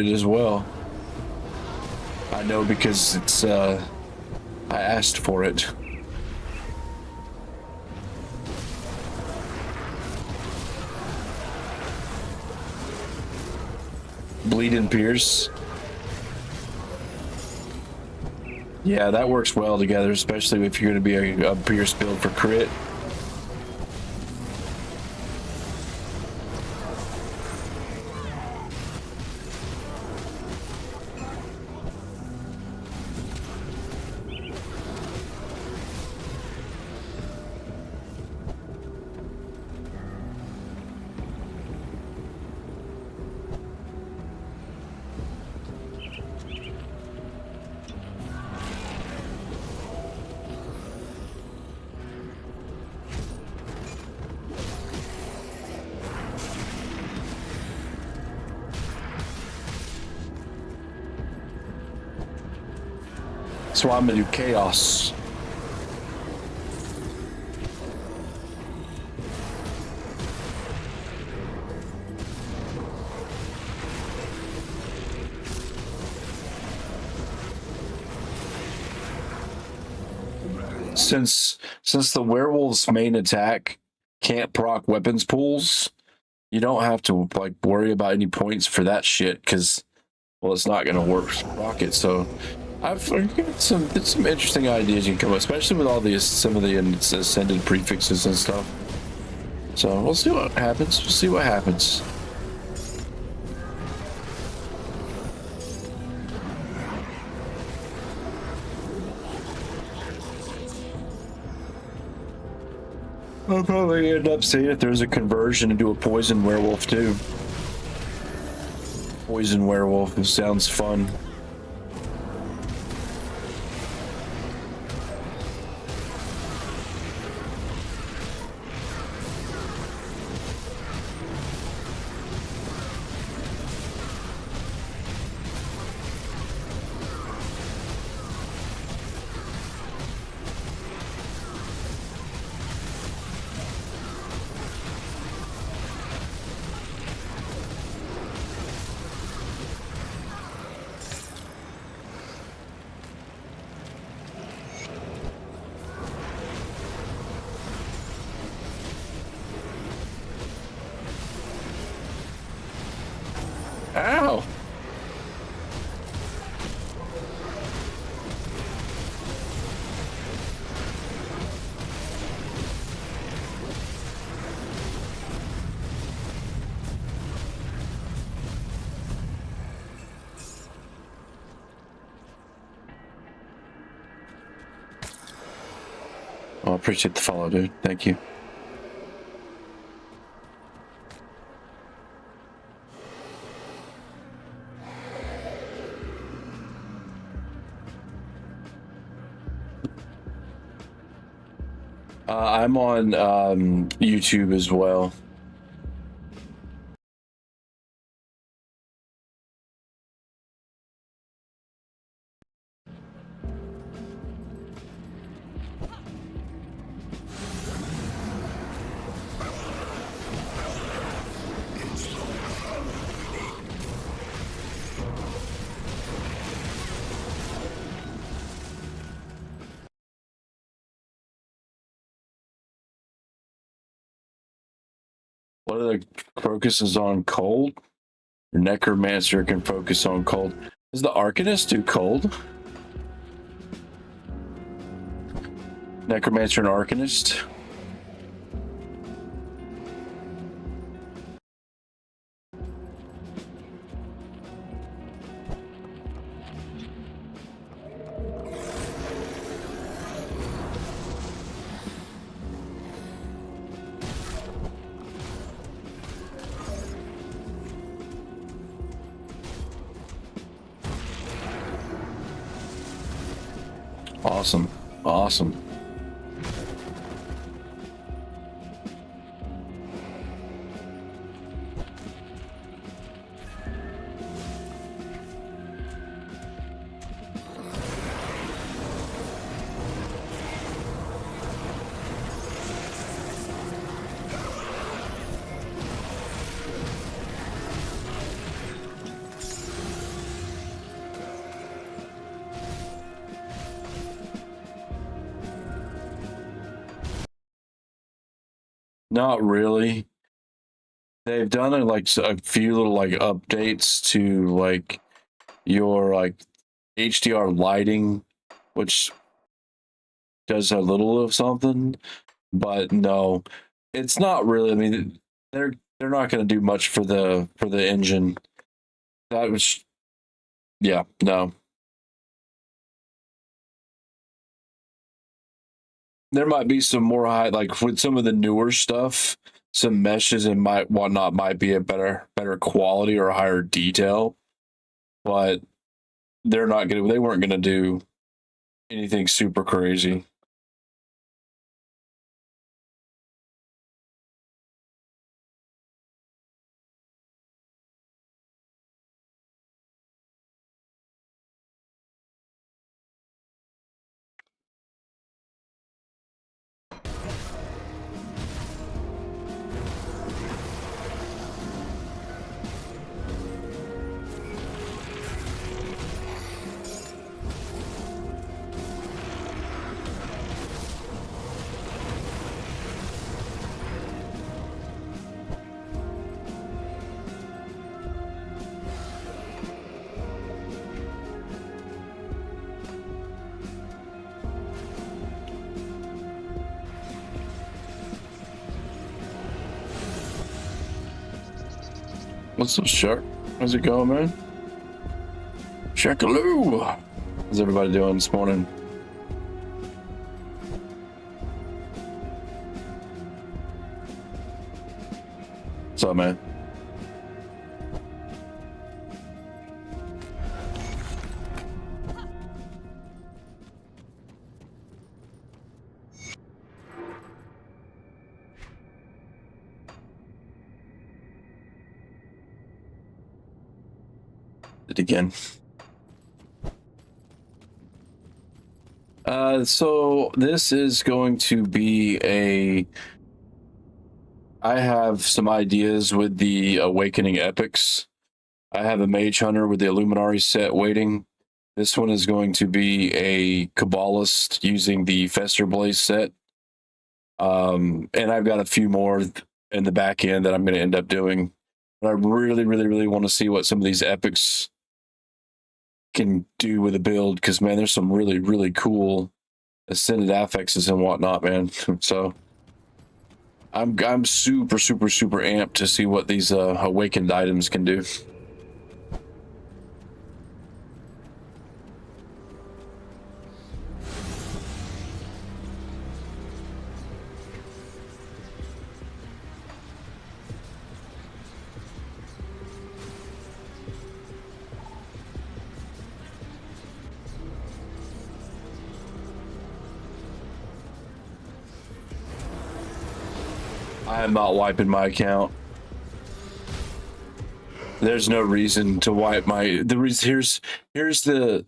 as well. I know because it's I asked for it. Bleed and Pierce. Yeah, that works well together, especially if you're going to be a Pierce build for crit. So I'm gonna do chaos. Since the werewolf's main attack can't proc weapons pools, you don't have to like worry about any points for that shit, because well, it's not gonna work proc it. So I've got some interesting ideas you can come up, especially with all these some of the ascended prefixes and stuff. So we'll see what happens. We'll see what happens. I'll probably end up seeing if there's a conversion into a poison werewolf too. Poison werewolf, it sounds fun. I appreciate the follow, dude. Thank you. I'm on YouTube as well. What are the focuses on cold? Your necromancer can focus on cold. Does the arcanist do cold? Necromancer and arcanist. Awesome. Awesome. Not really. They've done a few little updates to your HDR lighting, which does a little of something, but no, it's not really. I mean, they're not going to do much for the engine. That was, yeah, no. There might be some more high, like with some of the newer stuff, some meshes and whatnot might be a better quality or higher detail, but they weren't gonna do anything super crazy. What's up, Shark? How's it going, man? Shakaloo! How's everybody doing this morning? What's up, man? It again. So this is going to be I have some ideas with the Awakening Epics. I have a Mage Hunter with the Illuminari set waiting. This one is going to be a Kabbalist using the Fester Blaze set. And I've got a few more in the back end that I'm going to end up doing. But I really, really, really want to see what some of these epics can do with a build, because man, there's some really, really cool ascended affixes and whatnot, man. So I'm super, super, super amped to see what these awakened items can do. I am not wiping my account. There's no reason to wipe my. The reason here's the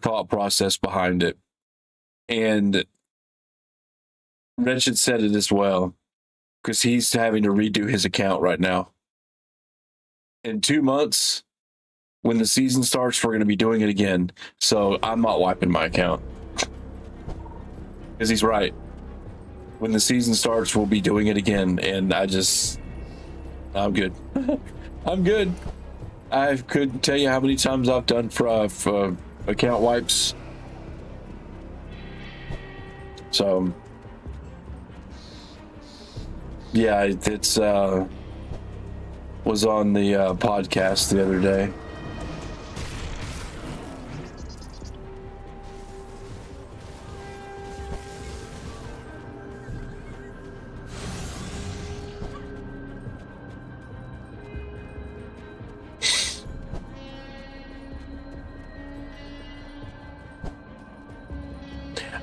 thought process behind it, and Wretched said it as well, because he's having to redo his account right now. In 2 months, when the season starts, we're going to be doing it again. So I'm not wiping my account, because he's right. When the season starts, we'll be doing it again, and I'm good. I'm good. I couldn't tell you how many times I've done for account wipes. So, yeah, it's was on the podcast the other day.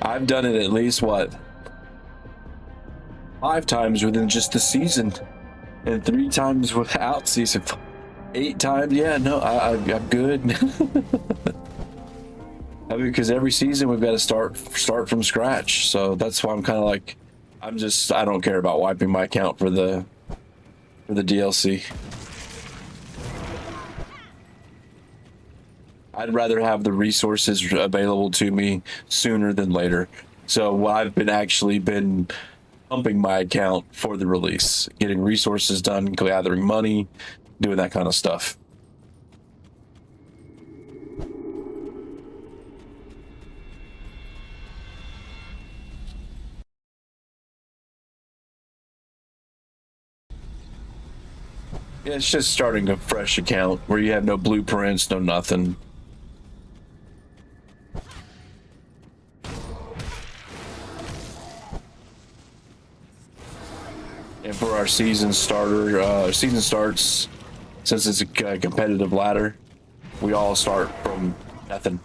I've done it at least, 5 times within just the season, and 3 times without season. 8 times, yeah, no, I'm good. I mean, because every season we've got to start from scratch, so that's why I'm kind of like, I don't care about wiping my account for the DLC. I'd rather have the resources available to me sooner than later. So I've been pumping my account for the release, getting resources done, gathering money, doing that kind of stuff. Yeah, it's just starting a fresh account where you have no blueprints, no nothing. And for our season starts, since it's a competitive ladder, we all start from nothing.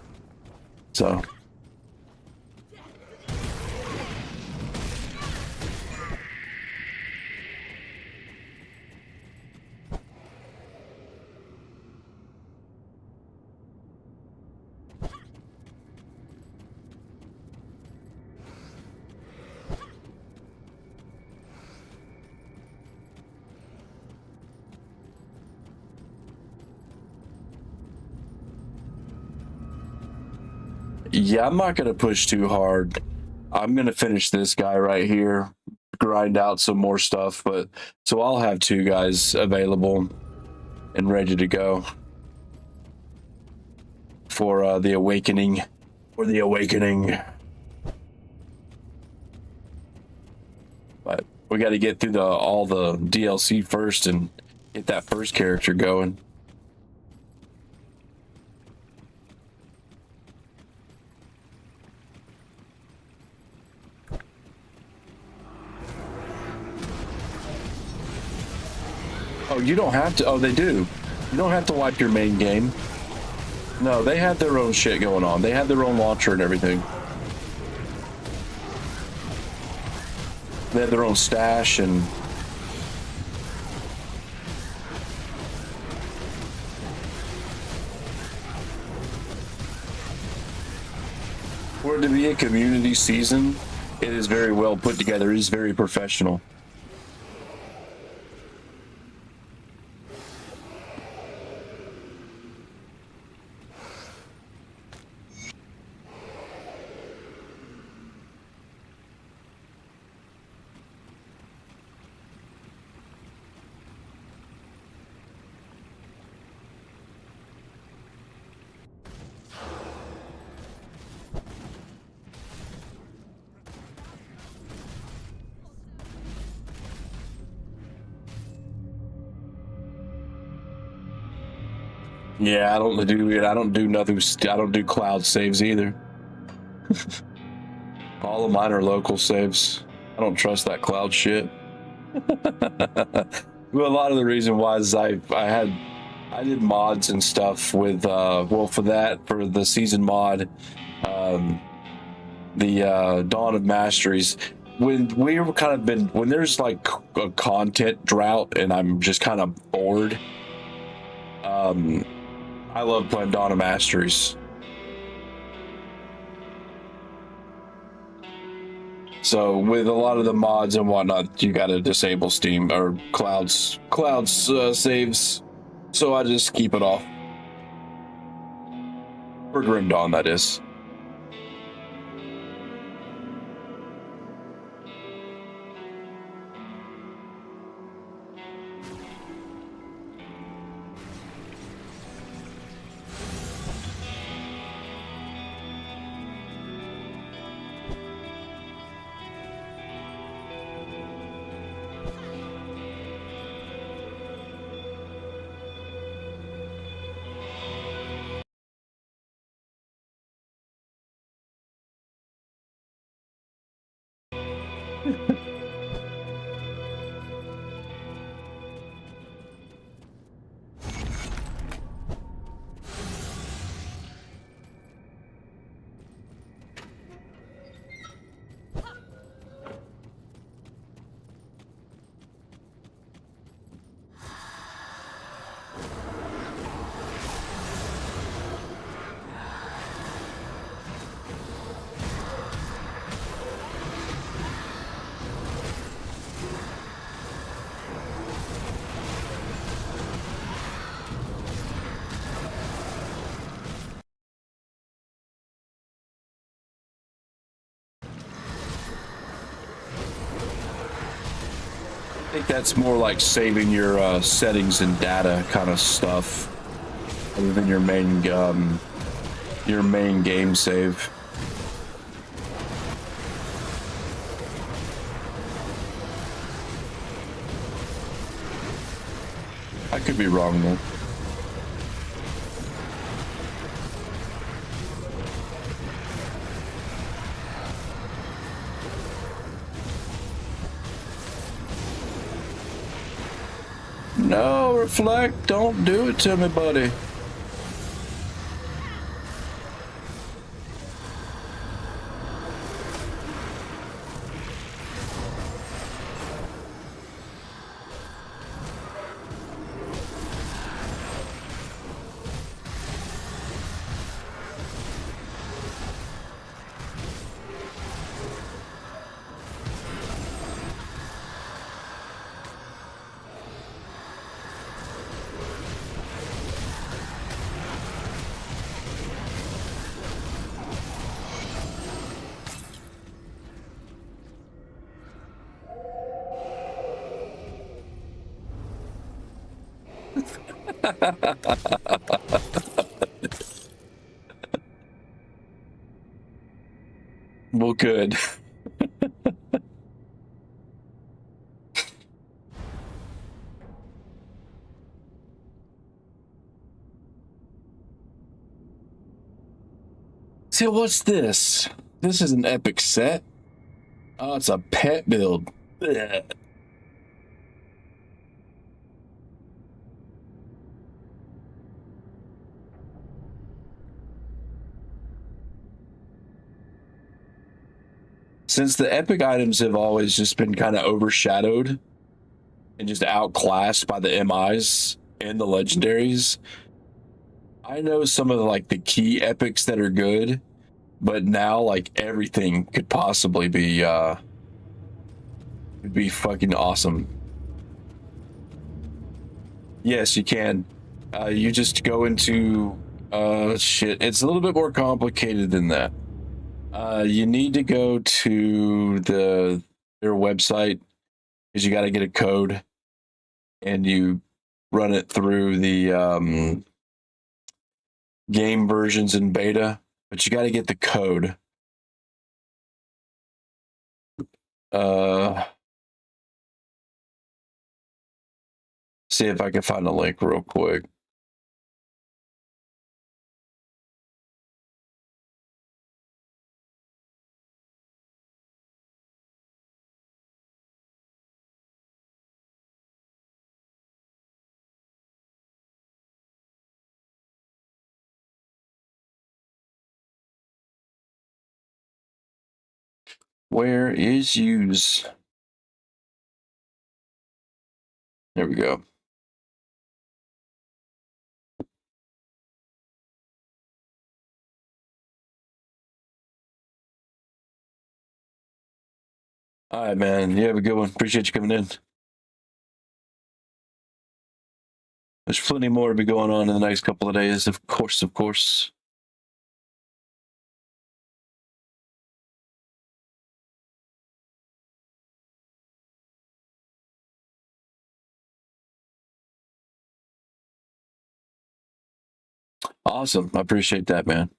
So. Yeah, I'm not going to push too hard. I'm going to finish this guy right here, grind out some more stuff, so I'll have 2 guys available and ready to go for the awakening. But we got to get through all the DLC first and get that first character going. Oh, you don't have to. Oh, they do. You don't have to wipe your main game. No, they have their own shit going on. They have their own launcher and everything. They have their own stash and... For it to be a community season, it is very well put together. It is very professional. Yeah, I don't do nothing. I don't do cloud saves either. All of mine are local saves. I don't trust that cloud shit. Well, a lot of the reason was I did mods and stuff with for the season mod, the Dawn of Masteries. when we were kind of been when there's like a content drought and I'm just kind of bored, I love playing Dawn of Masteries. So with a lot of the mods and whatnot, you got to disable Steam or clouds saves. So I just keep it off for Grim Dawn, that is. I think that's more like saving your settings and data kind of stuff, other than your main game save. I could be wrong though. No, reflect. Don't do it to me, buddy. Well, good. See, what's this? This is an epic set. Oh, it's a pet build. Ugh. Since the epic items have always just been kind of overshadowed and just outclassed by the MIs and the legendaries, I know some of the key epics that are good, but now like everything could possibly be fucking awesome. Yes, you can. You just go into shit. It's a little bit more complicated than that. You need to go to their website because you got to get a code and you run it through the game versions in beta, but you got to get the code. See if I can find a link real quick. Where is use? There we go. All right, man. You have a good one. Appreciate you coming in. There's plenty more to be going on in the next couple of days, of course, of course. Awesome. I appreciate that, man.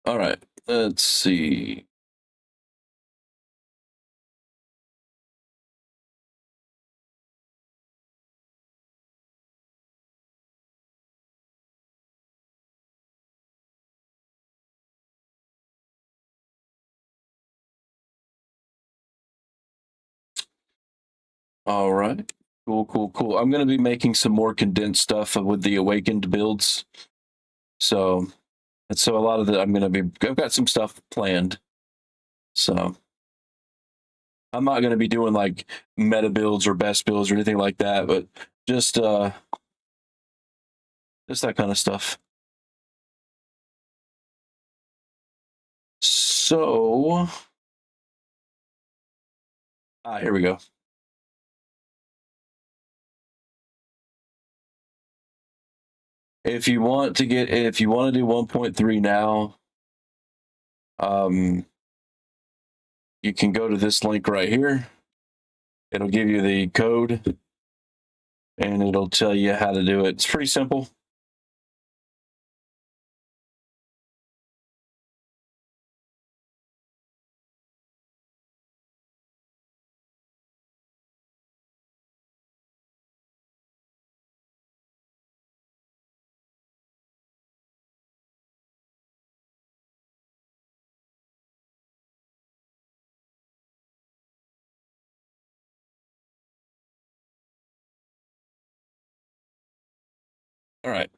All right. Let's see. All right. Cool, cool, cool. I'm going to be making some more condensed stuff with the Awakened builds. So a lot of I've got some stuff planned. So I'm not going to be doing like meta builds or best builds or anything like that, but just that kind of stuff. So, here we go. If you want to do 1.3 now, you can go to this link right here. It'll give you the code and it'll tell you how to do it. It's pretty simple. All right.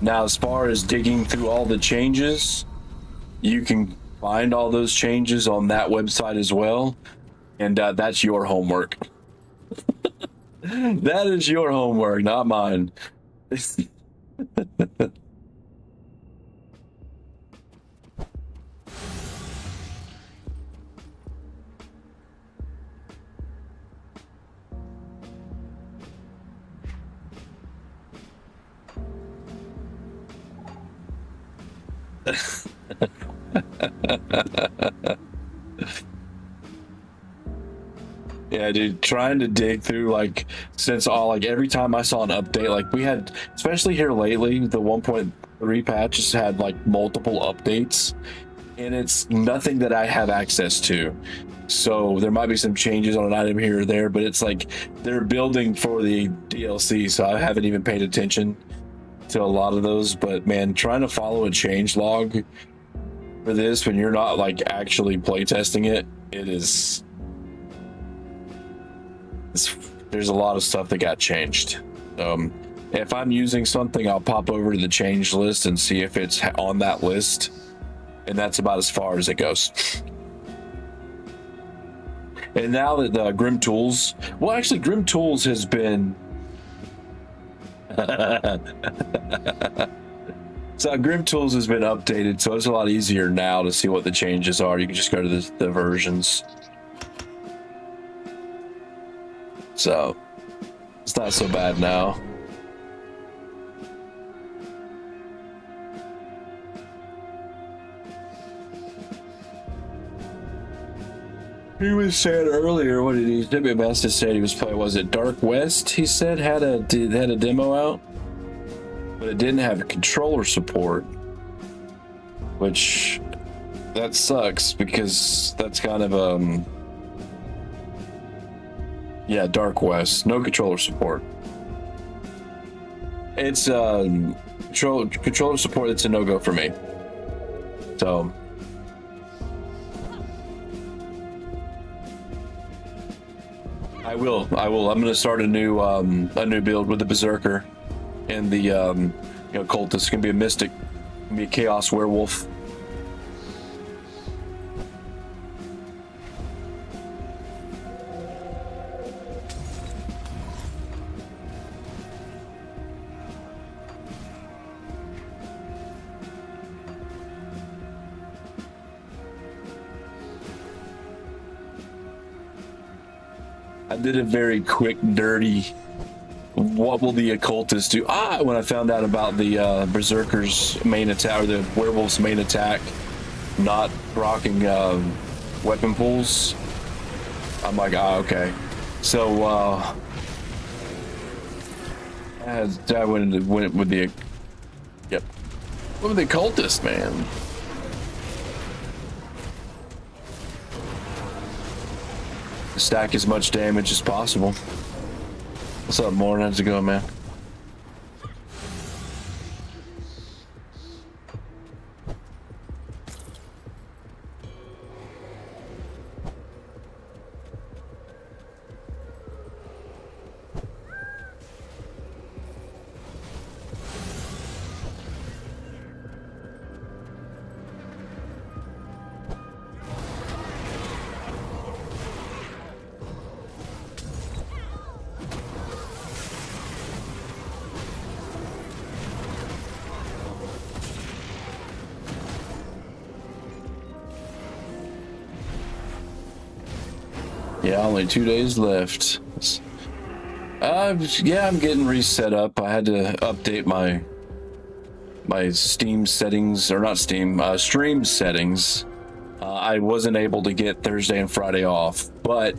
Now, as far as digging through all the changes, you can find all those changes on that website as well. And that's your homework. That is your homework, not mine. Yeah, dude, trying to dig through every time I saw an update, like we had, especially here lately, the 1.3 patch has had like multiple updates, and it's nothing that I have access to. So there might be some changes on an item here or there, but it's like they're building for the DLC, so I haven't even paid attention to a lot of those. But man, trying to follow a change log for this when you're not like actually playtesting it, there's a lot of stuff that got changed. If I'm using something, I'll pop over to the change list and see if it's on that list, and that's about as far as it goes. And now that the Grim Tools, well, actually, Grim Tools has been. So Grim Tools has been updated, so it's a lot easier now to see what the changes are. You can just go to the versions. So it's not so bad now. He was saying earlier, what did he? Blademaster said he was playing. Was it Dark West? He said had a demo out, but it didn't have controller support, which that sucks because that's kind of Yeah, Dark West. No controller support. It's controller support. It's a no-go for me. So I will. I'm gonna start a new build with the Berserker and the cultist. It's gonna be a mystic. It's gonna be a chaos werewolf. I did a very quick, dirty, what will the occultist do? When I found out about the Berserker's main attack, or the werewolf's main attack, not rocking weapon pools, I'm like, okay. So, I went with the, yep. Went with the occultist, man. Stack as much damage as possible. What's up, Morn? How's it going, man? Yeah, only 2 days left. Yeah, I'm getting reset up. I had to update my Steam settings, or not Steam, stream settings. I wasn't able to get Thursday and Friday off, but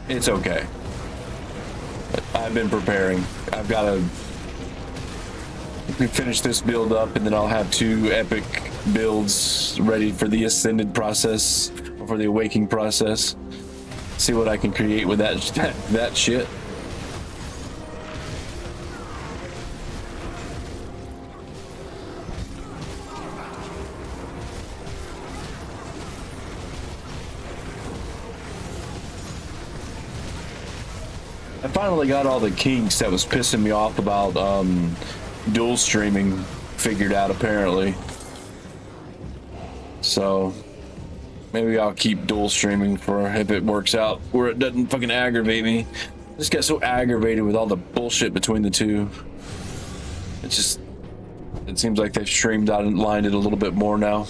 it's okay. I've been preparing. I've got to finish this build up, and then I'll have 2 epic builds ready for the Ascended process, or for the Awakening process. See what I can create with that shit. I finally got all the kinks that was pissing me off about dual streaming figured out, apparently. So maybe I'll keep dual streaming for if it works out where it doesn't fucking aggravate me. I just got so aggravated with all the bullshit between the two. It seems like they've streamlined it a little bit more now.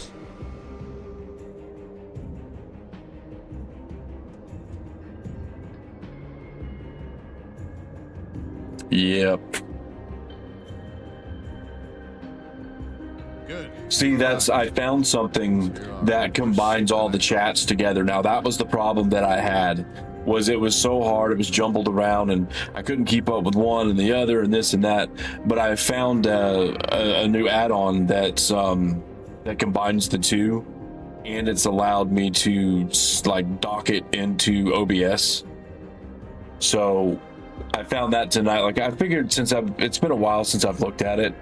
Yep. Good. See, I found something that combines all the chats together. Now, that was the problem that I had, was it was so hard, it was jumbled around, and I couldn't keep up with one and the other and this and that. But I found a new add-on that combines the two, and it's allowed me to like dock it into OBS. So I found that tonight. Like, I figured it's been a while since I've looked at it,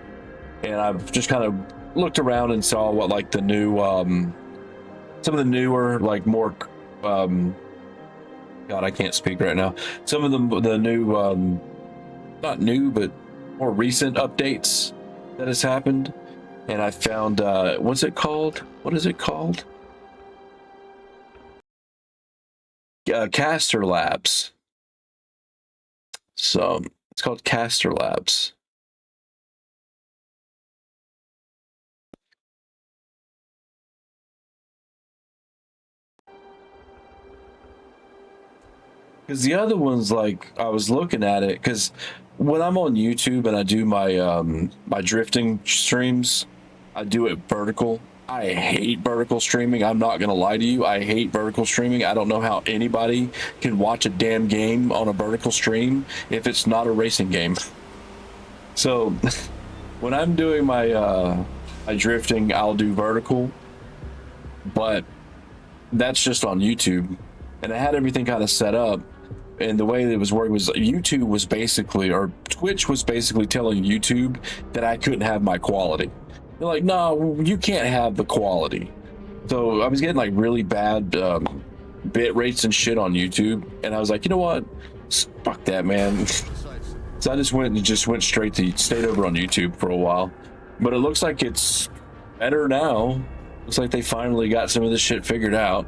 and I've just kind of looked around and saw what like the new some of the newer, like more God, I can't speak right now. Some of the new not new but more recent updates that has happened, and I found what's it called? What is it called? Caster Labs. So it's called Caster Labs. Because the other one's like, I was looking at it, because when I'm on YouTube and I do my my drifting streams, I do it vertical. I hate vertical streaming. I'm not gonna lie to you. I hate vertical streaming. I don't know how anybody can watch a damn game on a vertical stream if it's not a racing game. So when I'm doing my my drifting, I'll do vertical, but that's just on YouTube. and I had everything kind of set up. And the way that it was working was YouTube was basically, or Twitch was basically telling YouTube that I couldn't have my quality. They're like, no, you can't have the quality. So I was getting like really bad bit rates and shit on YouTube. And I was like, you know what? Fuck that, man. So I just went straight to stayed over on YouTube for a while. But it looks like it's better now. Looks like they finally got some of this shit figured out.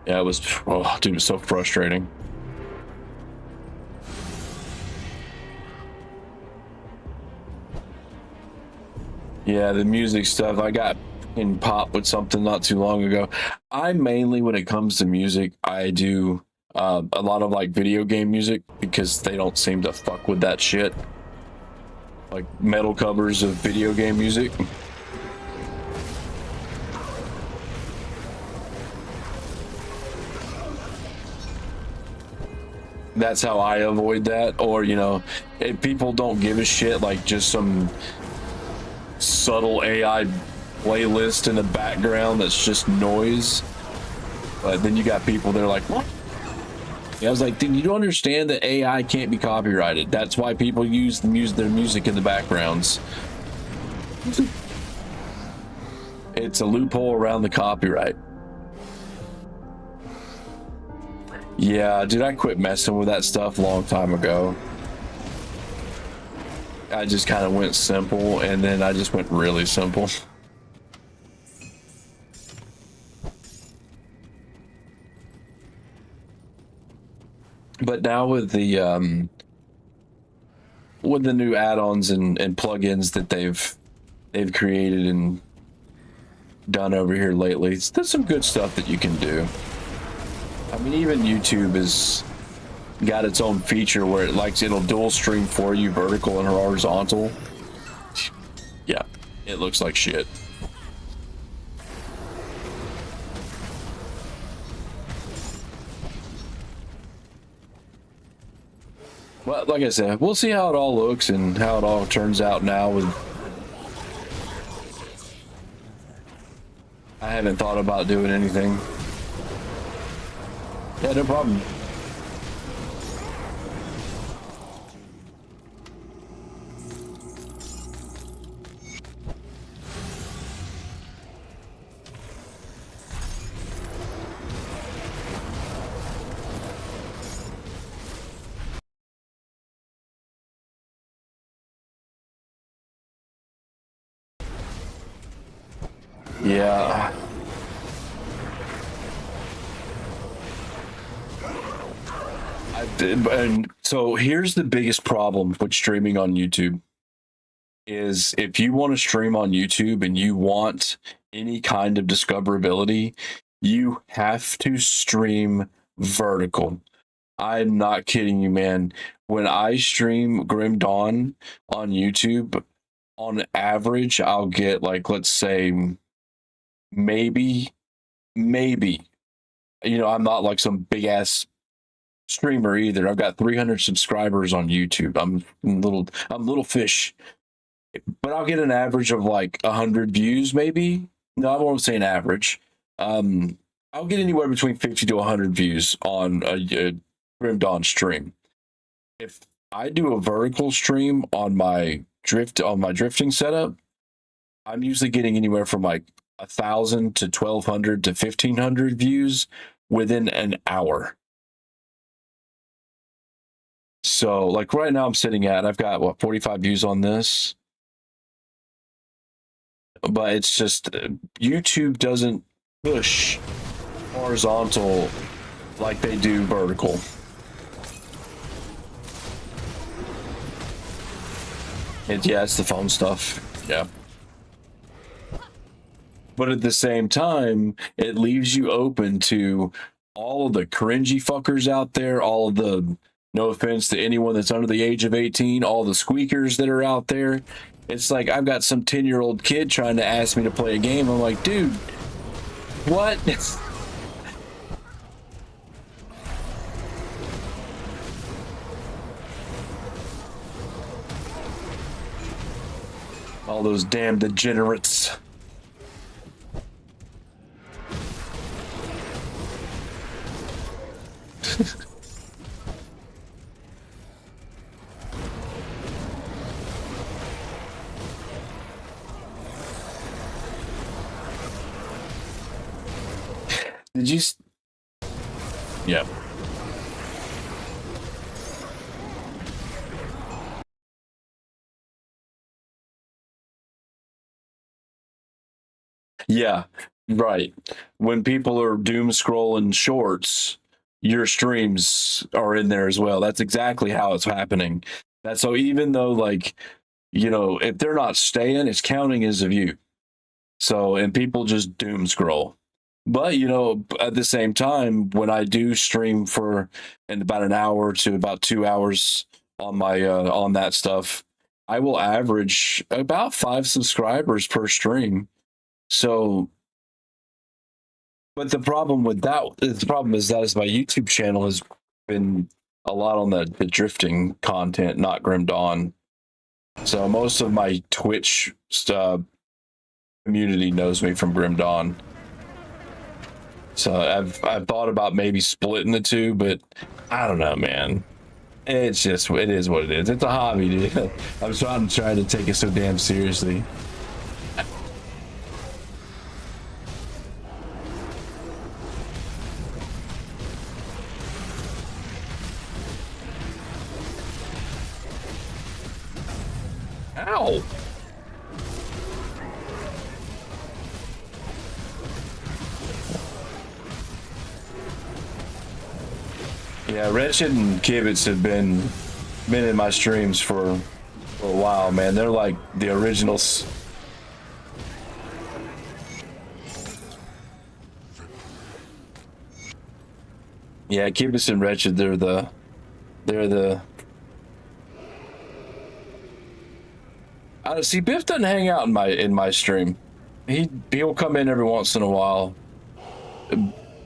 Yeah, it was, oh, dude, it was so frustrating. Yeah, the music stuff, I got in pop with something not too long ago. I mainly, when it comes to music, I do a lot of like video game music because they don't seem to fuck with that shit. Like metal covers of video game music. That's how I avoid that. Or, you know, if people don't give a shit, like just some subtle AI playlist in the background that's just noise. But then you got people that are like, what? Yeah, I was like, dude, you don't understand that AI can't be copyrighted. That's why people use their music in the backgrounds. It's a loophole around the copyright. Yeah, dude, I quit messing with that stuff a long time ago. I just kind of went simple, and then I just went really simple. But now with the new add-ons and plugins that they've created and done over here lately, there's some good stuff that you can do. I mean, even YouTube has got its own feature where it'll dual stream for you, vertical and horizontal. Yeah, it looks like shit. Well, like I said, we'll see how it all looks and how it all turns out now. I haven't thought about doing anything. Yeah, no problem. Yeah. And so here's the biggest problem with streaming on YouTube is if you want to stream on YouTube and you want any kind of discoverability, you have to stream vertical. I'm not kidding you, man. When I stream Grim Dawn on YouTube, on average, I'll get like, let's say, maybe, you know, I'm not like some big ass streamer either. I've got 300 subscribers on YouTube. I'm little fish, but I'll get an average of like 100 views, maybe. No, I won't say an average. I'll get anywhere between 50 to 100 views on a Grim Dawn stream. If I do a vertical stream on my drifting setup, I'm usually getting anywhere from like 1,000 to 1,200 to 1,500 views within an hour. So like right now I'm sitting at, I've got what, 45 views on this, but it's just YouTube doesn't push horizontal like they do vertical. Yeah, it's the phone stuff. Yeah. But at the same time, it leaves you open to all of the cringy fuckers out there, all of the, no offense to anyone that's under the age of 18, all the squeakers that are out there. It's like I've got some 10-year-old kid trying to ask me to play a game. I'm like, dude, what? All those damn degenerates. Did you? Yep. Yeah, right. When people are doom scrolling shorts, your streams are in there as well. That's exactly how it's happening. That's so even though like, if they're not staying, it's counting as a view. So, and people just doom scroll. But, at the same time, when I do stream for in about an hour to about 2 hours on my on that stuff, I will average about 5 subscribers per stream. So, but the problem with that, the problem is my YouTube channel has been a lot on the drifting content, not Grim Dawn. So most of my Twitch community knows me from Grim Dawn. So I've thought about maybe splitting the two, but I don't know, man. It is what it is. It's a hobby, dude. I'm trying to take it so damn seriously. Ow! Yeah, Wretched and Kibitz have been in my streams for a while, man. They're like the originals. Yeah, Kibitz and Wretched, they're the see, Biff doesn't hang out in my stream. He'll come in every once in a while.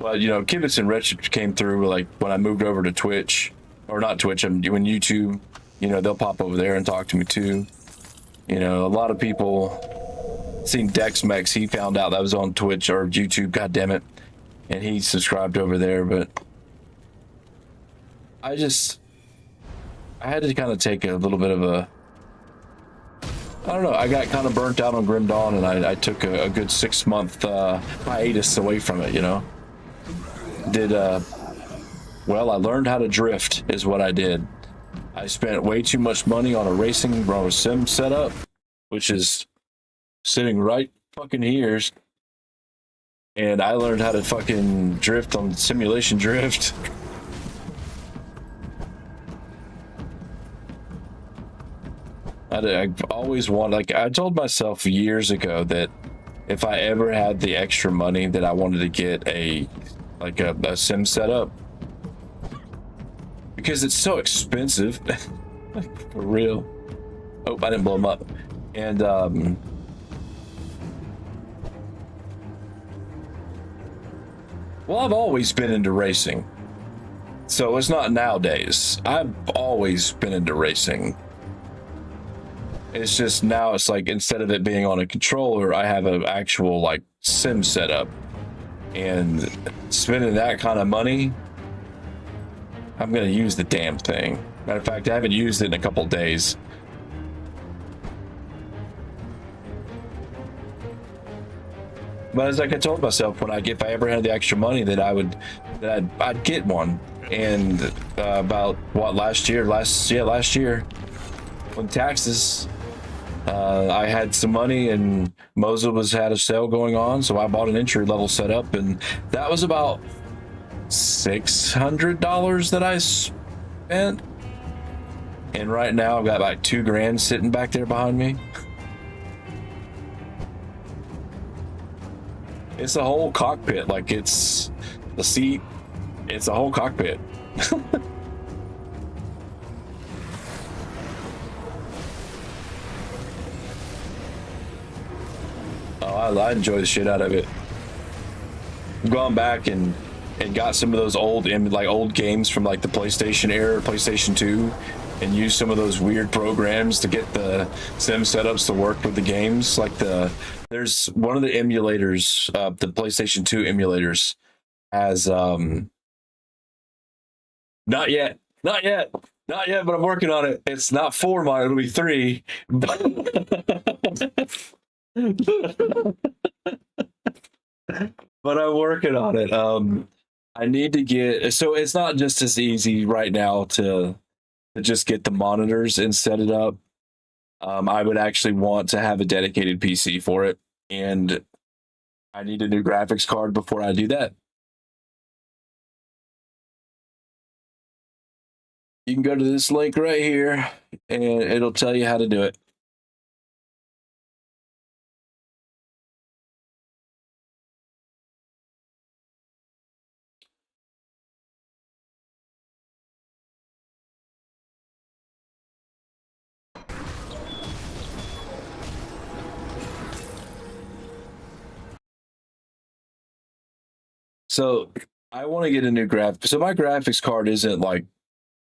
But Kibitz and Wretched came through like when I moved over to Twitch, or not Twitch. I'm doing YouTube. They'll pop over there and talk to me too. A lot of people seen Dexmex. He found out that was on Twitch or YouTube. God damn it, and he subscribed over there. But I had to kind of take a little bit of a. I don't know. I got kind of burnt out on Grim Dawn, and I took a good 6-month hiatus away from it. Well, I learned how to drift is what I did. I spent way too much money on a sim setup, which is sitting right fucking here. And I learned how to fucking drift on simulation drift. I've always wanted, like I told myself years ago that if I ever had the extra money that I wanted to get a sim setup, because it's so expensive. For real. Oh, I didn't blow them up. And well, I've always been into racing, so it's not nowadays. I've always been into racing. It's just now it's like instead of it being on a controller, I have an actual like sim setup, and spending that kind of money, I'm gonna use the damn thing. Matter of fact, I haven't used it in a couple days. But it's like I told myself if I ever had the extra money that I'd get one. And about what last year when taxes. I had some money and Moza had a sale going on, so I bought an entry level setup, and that was about $600 that I spent. And right now I've got like $2,000 sitting back there behind me. It's a whole cockpit, like it's the seat, it's a whole cockpit. I enjoy the shit out of it. I've gone back and got some of those old games from like the PlayStation era, PlayStation 2, and used some of those weird programs to get the sim setups to work with the games. Like there's one of the emulators, the PlayStation 2 emulators has Not yet. Not yet. Not yet, but I'm working on it. It's not 4 mine, it'll be 3. But I'm working on it. I need to get, so it's not just as easy right now to just get the monitors and set it up. I would actually want to have a dedicated PC for it, and I need a new graphics card before I do that. You can go to this link right here, and it'll tell you how to do it. So I want to get a new so my graphics card isn't like,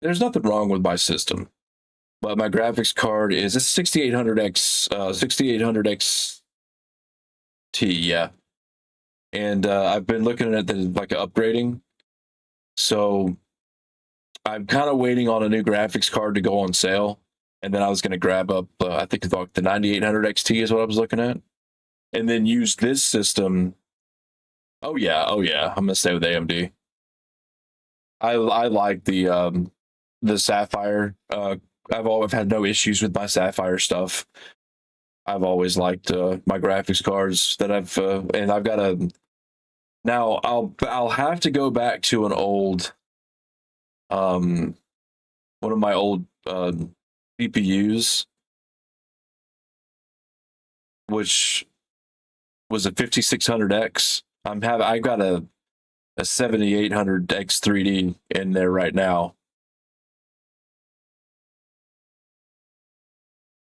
there's nothing wrong with my system, but my graphics card is a 6800X, 6800XT, yeah. And I've been looking at the like upgrading, so I'm kind of waiting on a new graphics card to go on sale, and then I was going to grab up, I think it's like the 9800XT is what I was looking at, and then use this system. Oh yeah, I'm gonna stay with AMD. I like the Sapphire. I've had no issues with my Sapphire stuff. I've always liked my graphics cards that and I've got a. Now I'll have to go back to an old, one of my old CPUs, which was a 5600X. I got a 7800X 3D in there right now.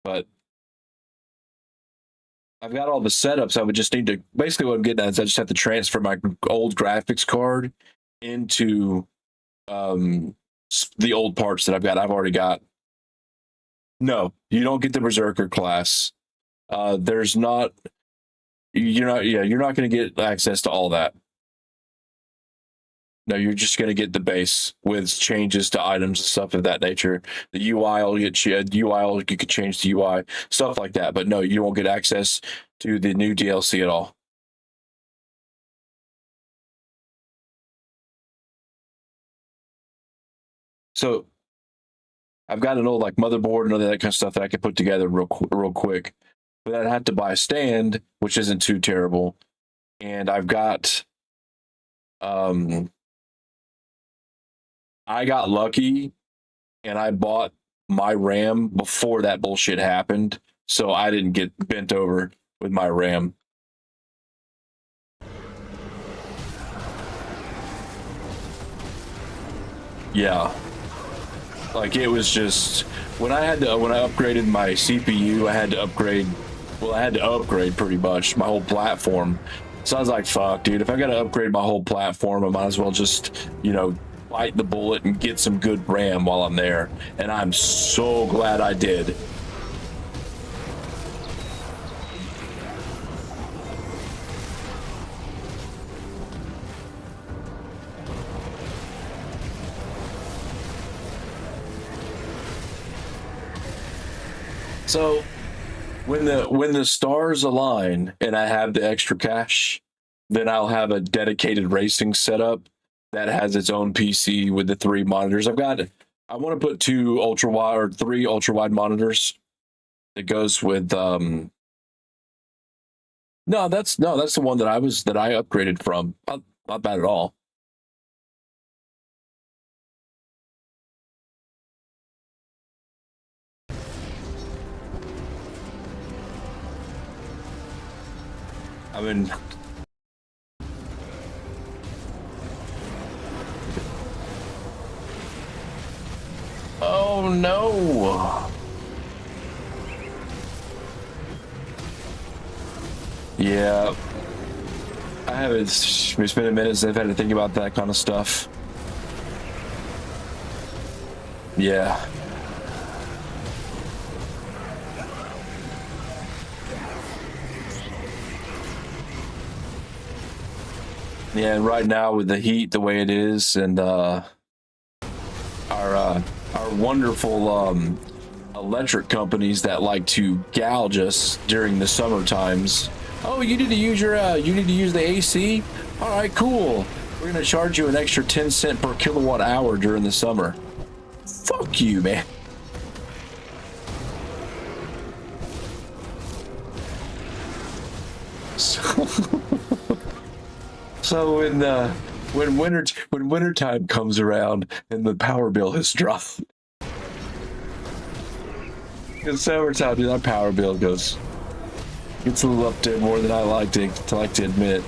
But I've got all the setups. I would just need to, basically what I'm getting at is I just have to transfer my old graphics card into the old parts that I've got. I've already got. No, you don't get the Berserker class. There's not. You're not going to get access to all that. No, you're just going to get the base with changes to items and stuff of that nature. The UI will get you could change the UI, stuff like that. But no, you won't get access to the new DLC at all. So I've got an old like motherboard and all that kind of stuff that I could put together real quick. But I'd have to buy a stand, which isn't too terrible. And I've got, I got lucky and I bought my RAM before that bullshit happened. So I didn't get bent over with my RAM. Yeah. Like it was just, when I upgraded my CPU, I had to upgrade pretty much my whole platform. So I was like, fuck, dude, if I gotta upgrade my whole platform, I might as well just, bite the bullet and get some good RAM while I'm there. And I'm so glad I did. So when the stars align and I have the extra cash, then I'll have a dedicated racing setup that has its own PC with the 3 monitors. I want to put 3 ultra wide monitors. It goes with no, that's the one that I upgraded from. Not bad at all. I mean, oh no. Yeah. I haven't, it's been a minute since I've had to think about that kind of stuff. Yeah. Yeah, and right now with the heat the way it is, and our wonderful electric companies that like to gouge us during the summer times. Oh, you need to use the AC? All right, cool. We're gonna charge you an extra 10 cent per kilowatt hour during the summer. Fuck you, man. So when winter time comes around and the power bill has dropped, in summertime, dude, our power bill gets a little up there more than I like to admit.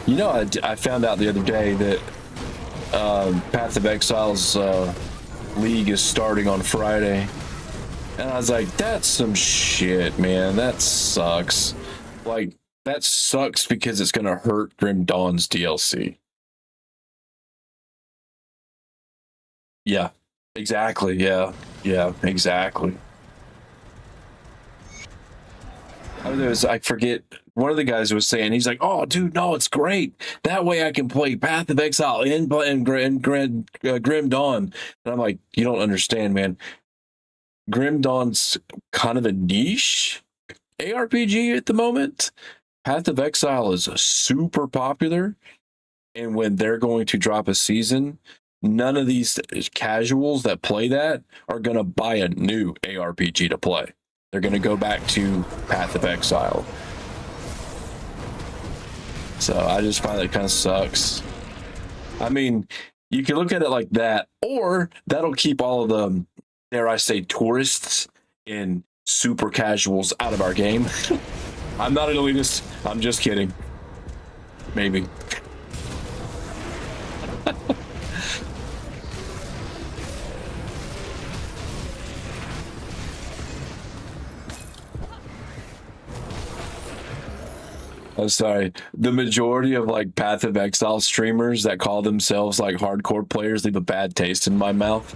You know, I found out the other day that Path of Exile's league is starting on Friday, and I was like, that's some shit, man. That sucks. Like, that sucks because it's gonna hurt Grim Dawn's DLC. Yeah, exactly. Yeah, exactly. I forget, one of the guys was saying, he's like, oh dude, no, it's great, that way I can play Path of Exile and Grim Dawn. And I'm like, you don't understand, man. Grim Dawn's kind of a niche ARPG at the moment. Path of Exile is super popular, and when they're going to drop a season, none of these casuals that play that are going to buy a new ARPG to play. They're going to go back to Path of Exile. So I just find that kind of sucks. I mean, you can look at it like that, or that'll keep all of the, dare I say, tourists and super casuals out of our game. I'm not an elitist. I'm just kidding. Maybe. I'm sorry. The majority of like Path of Exile streamers that call themselves like hardcore players leave a bad taste in my mouth,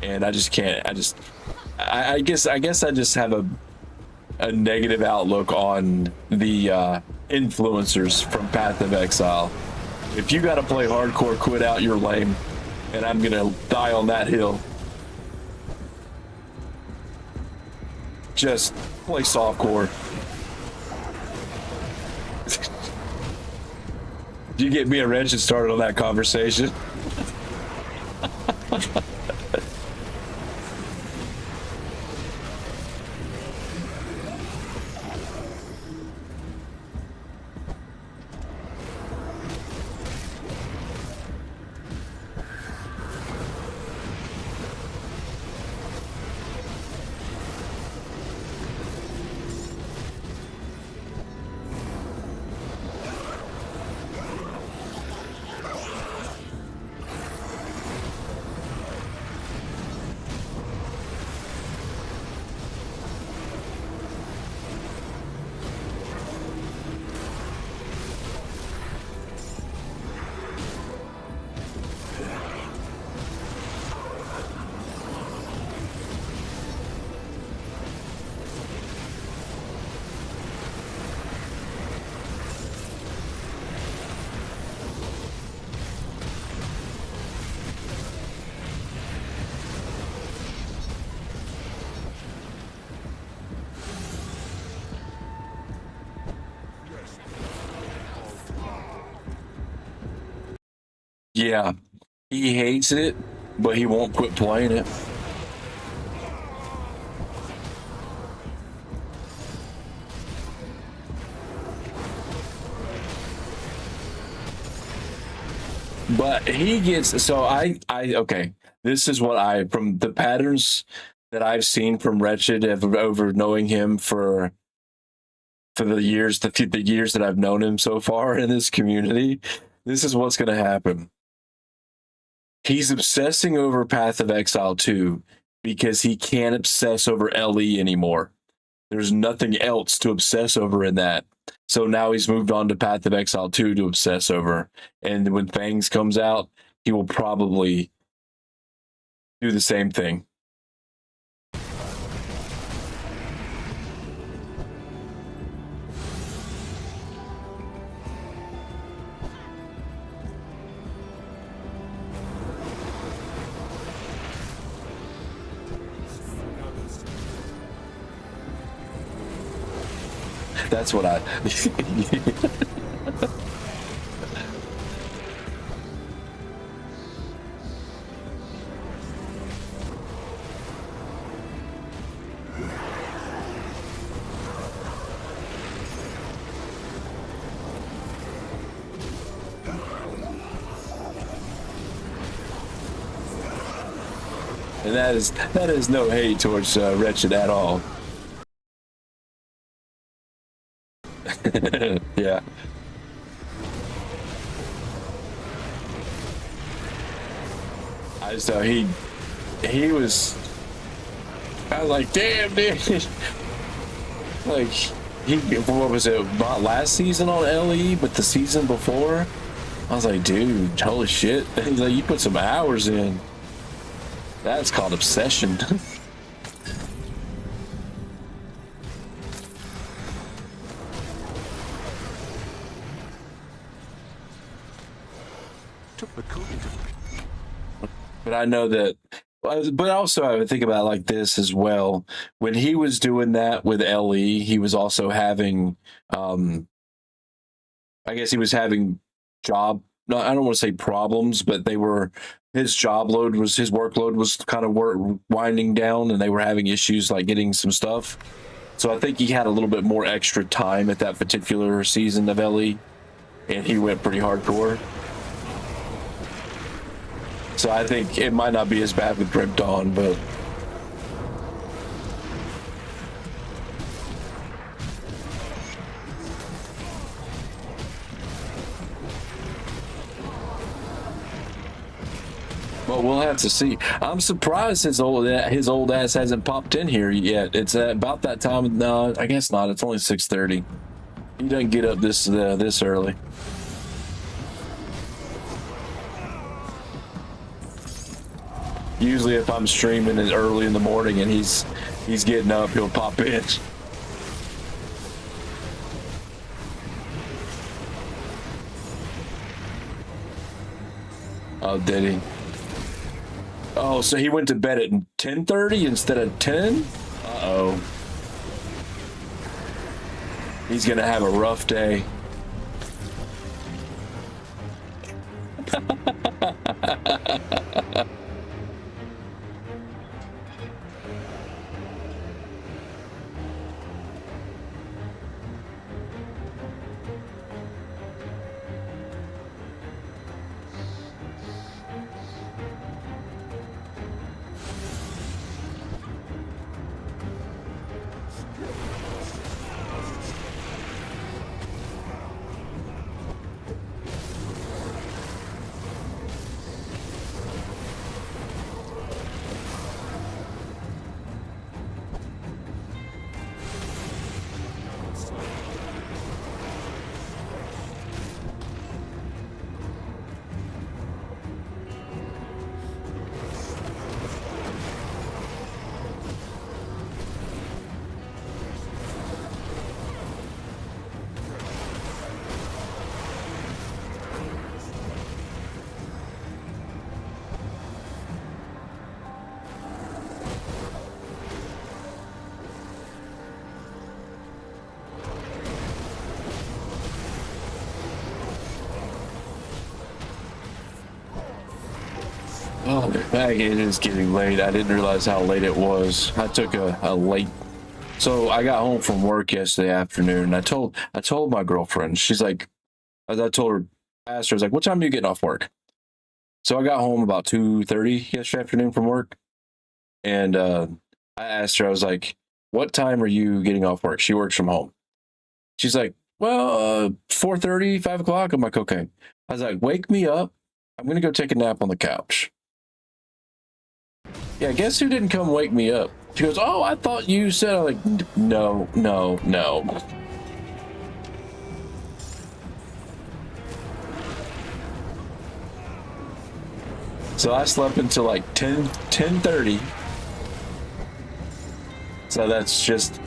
and I just can't. I guess I just have a negative outlook on the influencers from Path of Exile. If you got to play hardcore, quit out. You're lame, and I'm gonna die on that hill. Just play softcore. You get me a wrench and started on that conversation. Yeah, he hates it, but he won't quit playing it. But he gets, so okay, this is what from the patterns that I've seen from Wretched over knowing him for the years that I've known him so far in this community, this is what's going to happen. He's obsessing over Path of Exile 2 because he can't obsess over LE anymore. There's nothing else to obsess over in that. So now he's moved on to Path of Exile 2 to obsess over. And when Fangs comes out, he will probably do the same thing. That's what I. And that is no hate towards Wretched at all. Yeah. I just thought he was. I was like, damn, dude. Like what was it? Not last season on LE, but the season before. I was like, dude, holy shit! He's like, you put some hours in. That's called obsession. Took the coat into But I know that, but also I would think about it like this as well. When he was doing that with LE, he was also having, I guess he was having job, no, I don't want to say problems, but they were, his workload was kind of winding down, and they were having issues like getting some stuff. So I think he had a little bit more extra time at that particular season of LE, and he went pretty hardcore. So I think it might not be as bad with Grim Dawn, but well, we'll have to see. I'm surprised his old ass hasn't popped in here yet. It's about that time. No, I guess not. It's only 6:30. He doesn't get up this early. Usually if I'm streaming it early in the morning and he's getting up, he'll pop in. Oh, did he? Oh, so he went to bed at 10:30 instead of 10? Uh-oh. He's gonna have a rough day. Oh, it is getting late. I didn't realize how late it was. I took a late. So I got home from work yesterday afternoon, and I told my girlfriend. She's like, as I told her, asked her, I was like, "What time are you getting off work?" So I got home about 2:30 yesterday afternoon from work, and I asked her, I was like, "What time are you getting off work?" She works from home. She's like, "Well, 4:30, 5 o'clock." I'm like, "Okay." I was like, "Wake me up. I'm gonna go take a nap on the couch." Yeah, guess who didn't come wake me up? She goes, "Oh, I thought you said." I'm like, no. So I slept until like 10:30. So that's just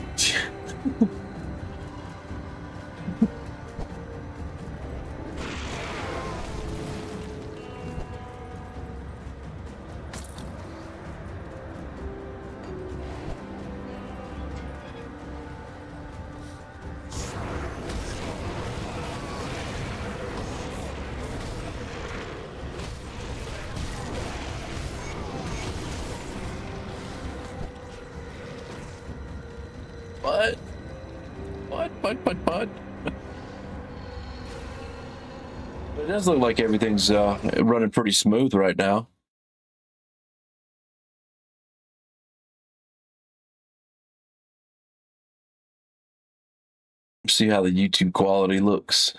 what? But it does look like everything's running pretty smooth right now. See how the YouTube quality looks.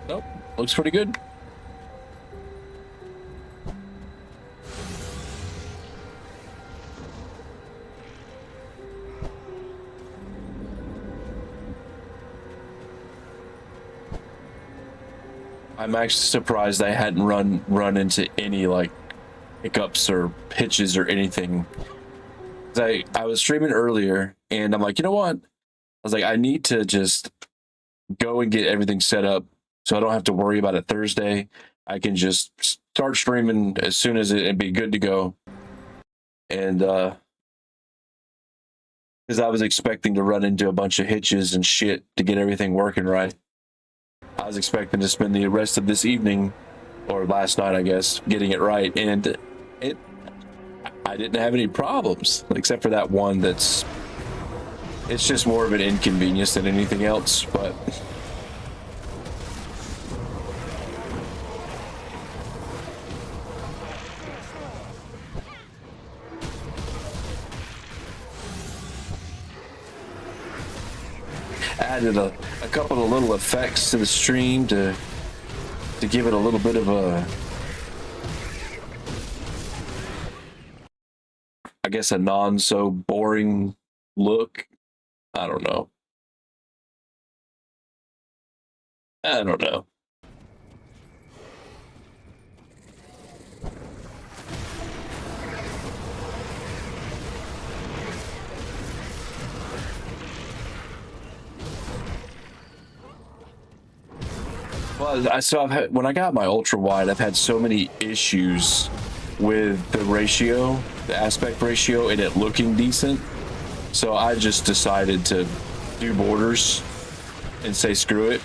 Nope, looks pretty good. I'm actually surprised I hadn't run into any like hiccups or hitches or anything. I was streaming earlier and I'm like, you know what? I was like, I need to just go and get everything set up so I don't have to worry about it Thursday. I can just start streaming as soon as it'd be good to go. And because I was expecting to run into a bunch of hitches and shit to get everything working right. I was expecting to spend the rest of this evening, or last night, I guess, getting it right, and I didn't have any problems, except for that one it's just more of an inconvenience than anything else, but added a couple of little effects to the stream to give it a little bit of a, I guess, a non so boring look. I don't know. Well, when I got my ultra wide, I've had so many issues with the ratio, the aspect ratio, and it looking decent. So I just decided to do borders and say screw it.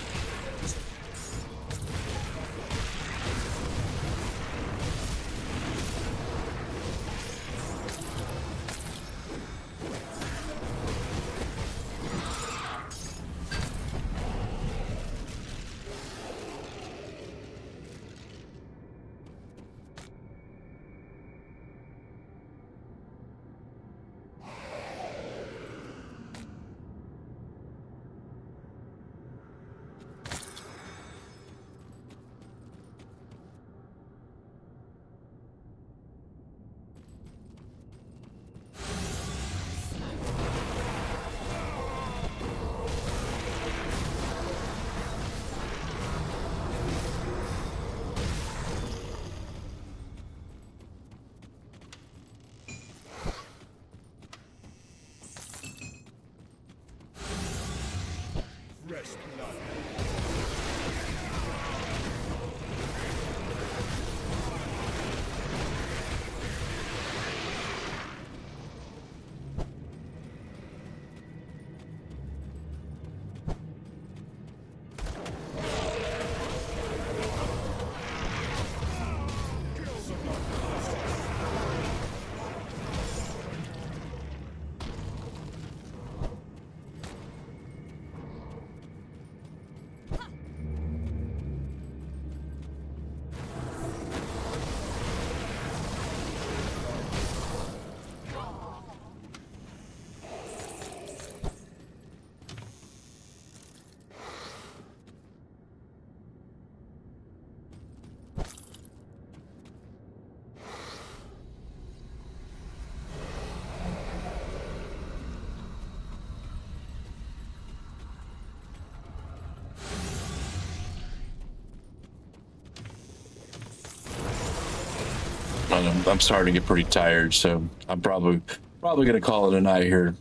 I'm starting to get pretty tired, so I'm probably gonna call it a night here.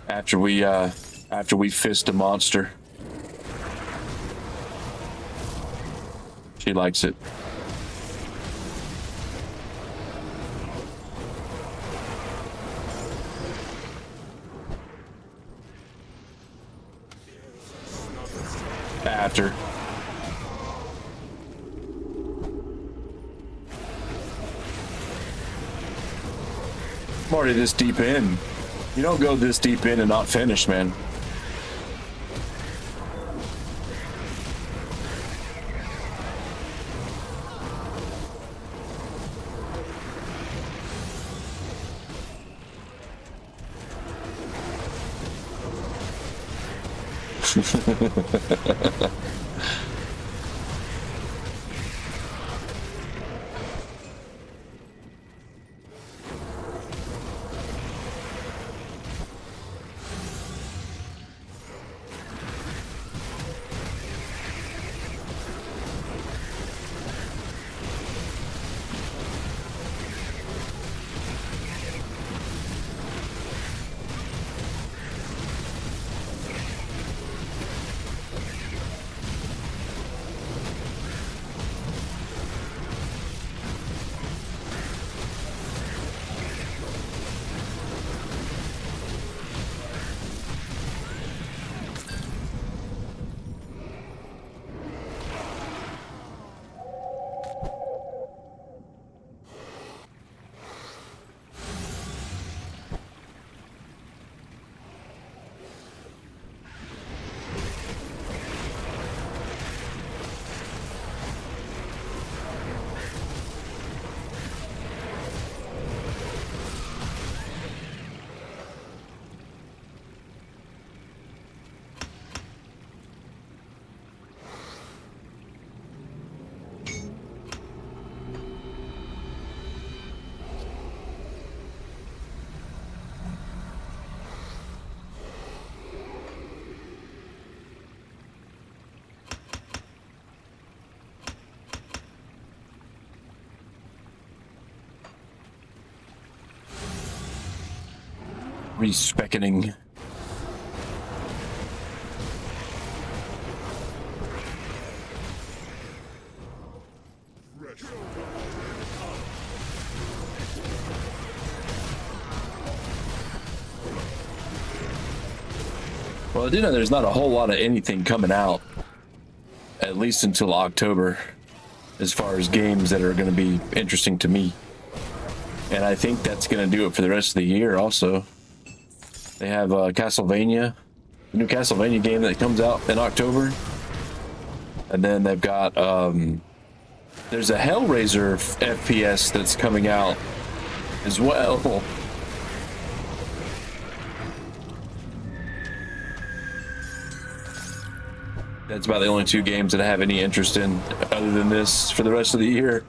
After we fist a monster. She likes it. After. I'm already this deep in. You don't go this deep in and not finish, man. Respecting. Well, I do know there's not a whole lot of anything coming out, at least until October, as far as games that are going to be interesting to me. And I think that's going to do it for the rest of the year also. They have Castlevania, the new Castlevania game that comes out in October. And then they've got, there's a Hellraiser FPS that's coming out as well. That's about the only two games that I have any interest in other than this for the rest of the year.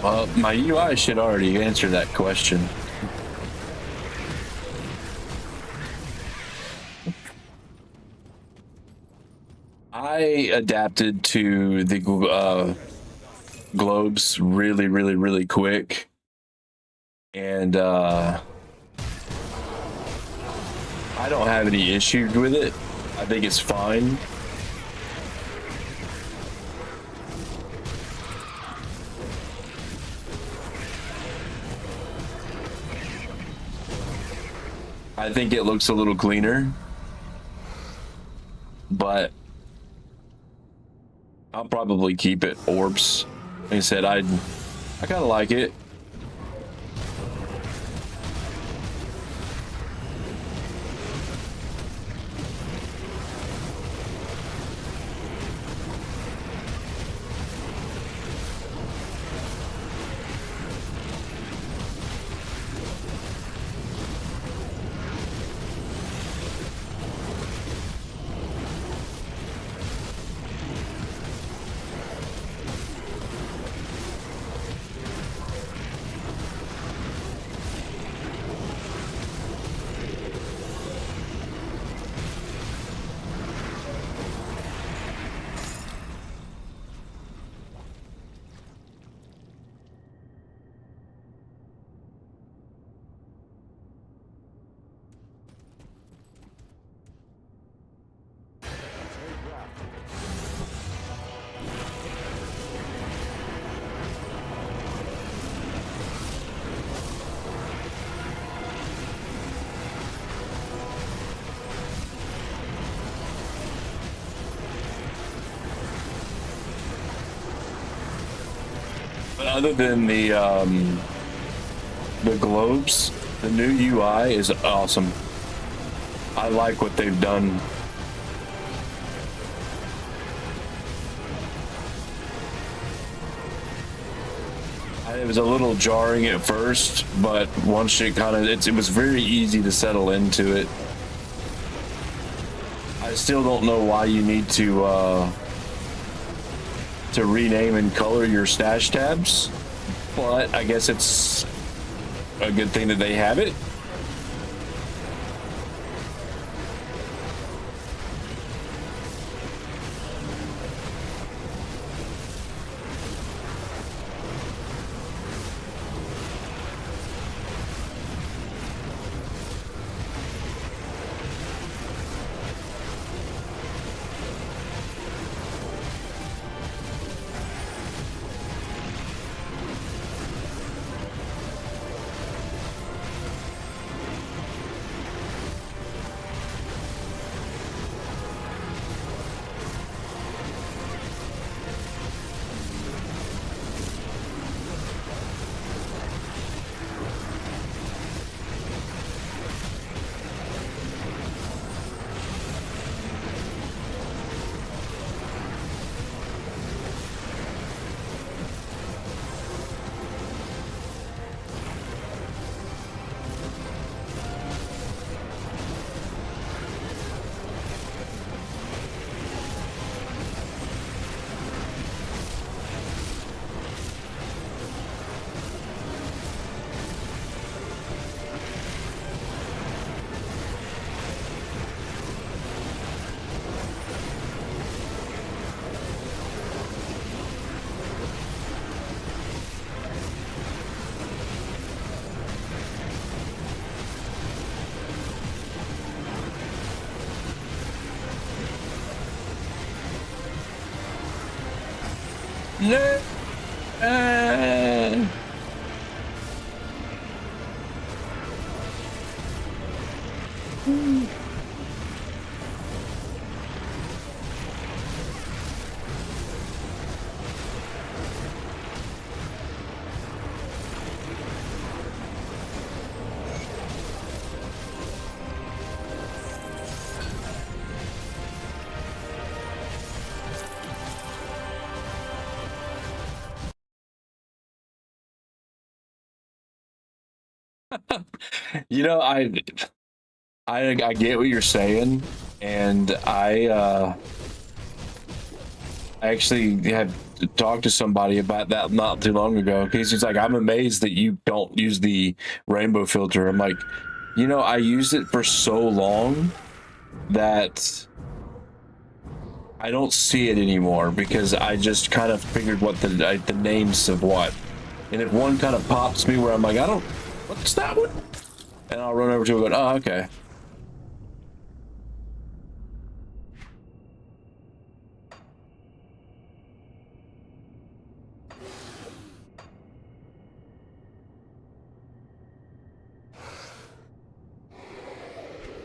Well, my UI should already answer that question. I adapted to the globes really quick, and I don't have any issues with it. I think it's fine. I think it looks a little cleaner, but I'll probably keep it orbs. Like I said, I kind of like it. But other than the globes, the new UI is awesome. I like what they've done. It was a little jarring at first, but once it kind of, it was very easy to settle into it. I still don't know why you need to rename and color your stash tabs, but I guess it's a good thing that they have it. No. You know, I get what you're saying, and I I actually had to talk to somebody about that not too long ago. Because he's like, I'm amazed that you don't use the rainbow filter. I'm like, you know, I used it for so long that I don't see it anymore because I just kind of figured what the names of what. And if one kind of pops me where I'm like, what's that one? And I'll run over to it and go, oh, okay.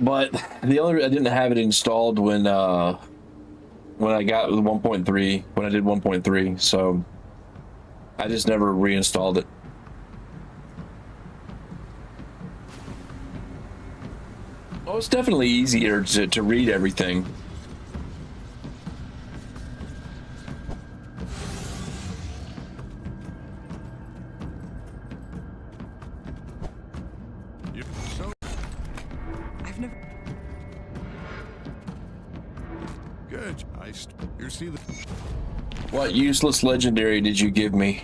But the only I didn't have it installed when I got the 1.3, when I did 1.3, so I just never reinstalled it. Well, it's definitely easier to read everything. I've never. Good. You see the. What useless legendary did you give me?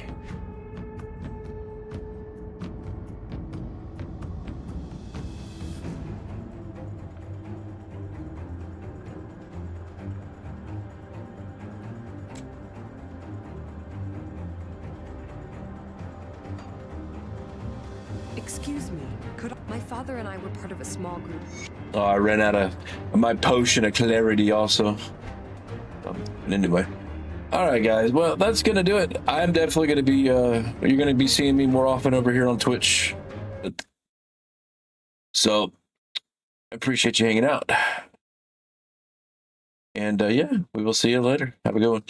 Excuse me, my father and I were part of a small group. Oh, I ran out of my potion of clarity also. Anyway. All right, guys. Well, that's going to do it. I'm definitely going to be, you're going to be seeing me more often over here on Twitch. So, I appreciate you hanging out. And yeah, we will see you later. Have a good one.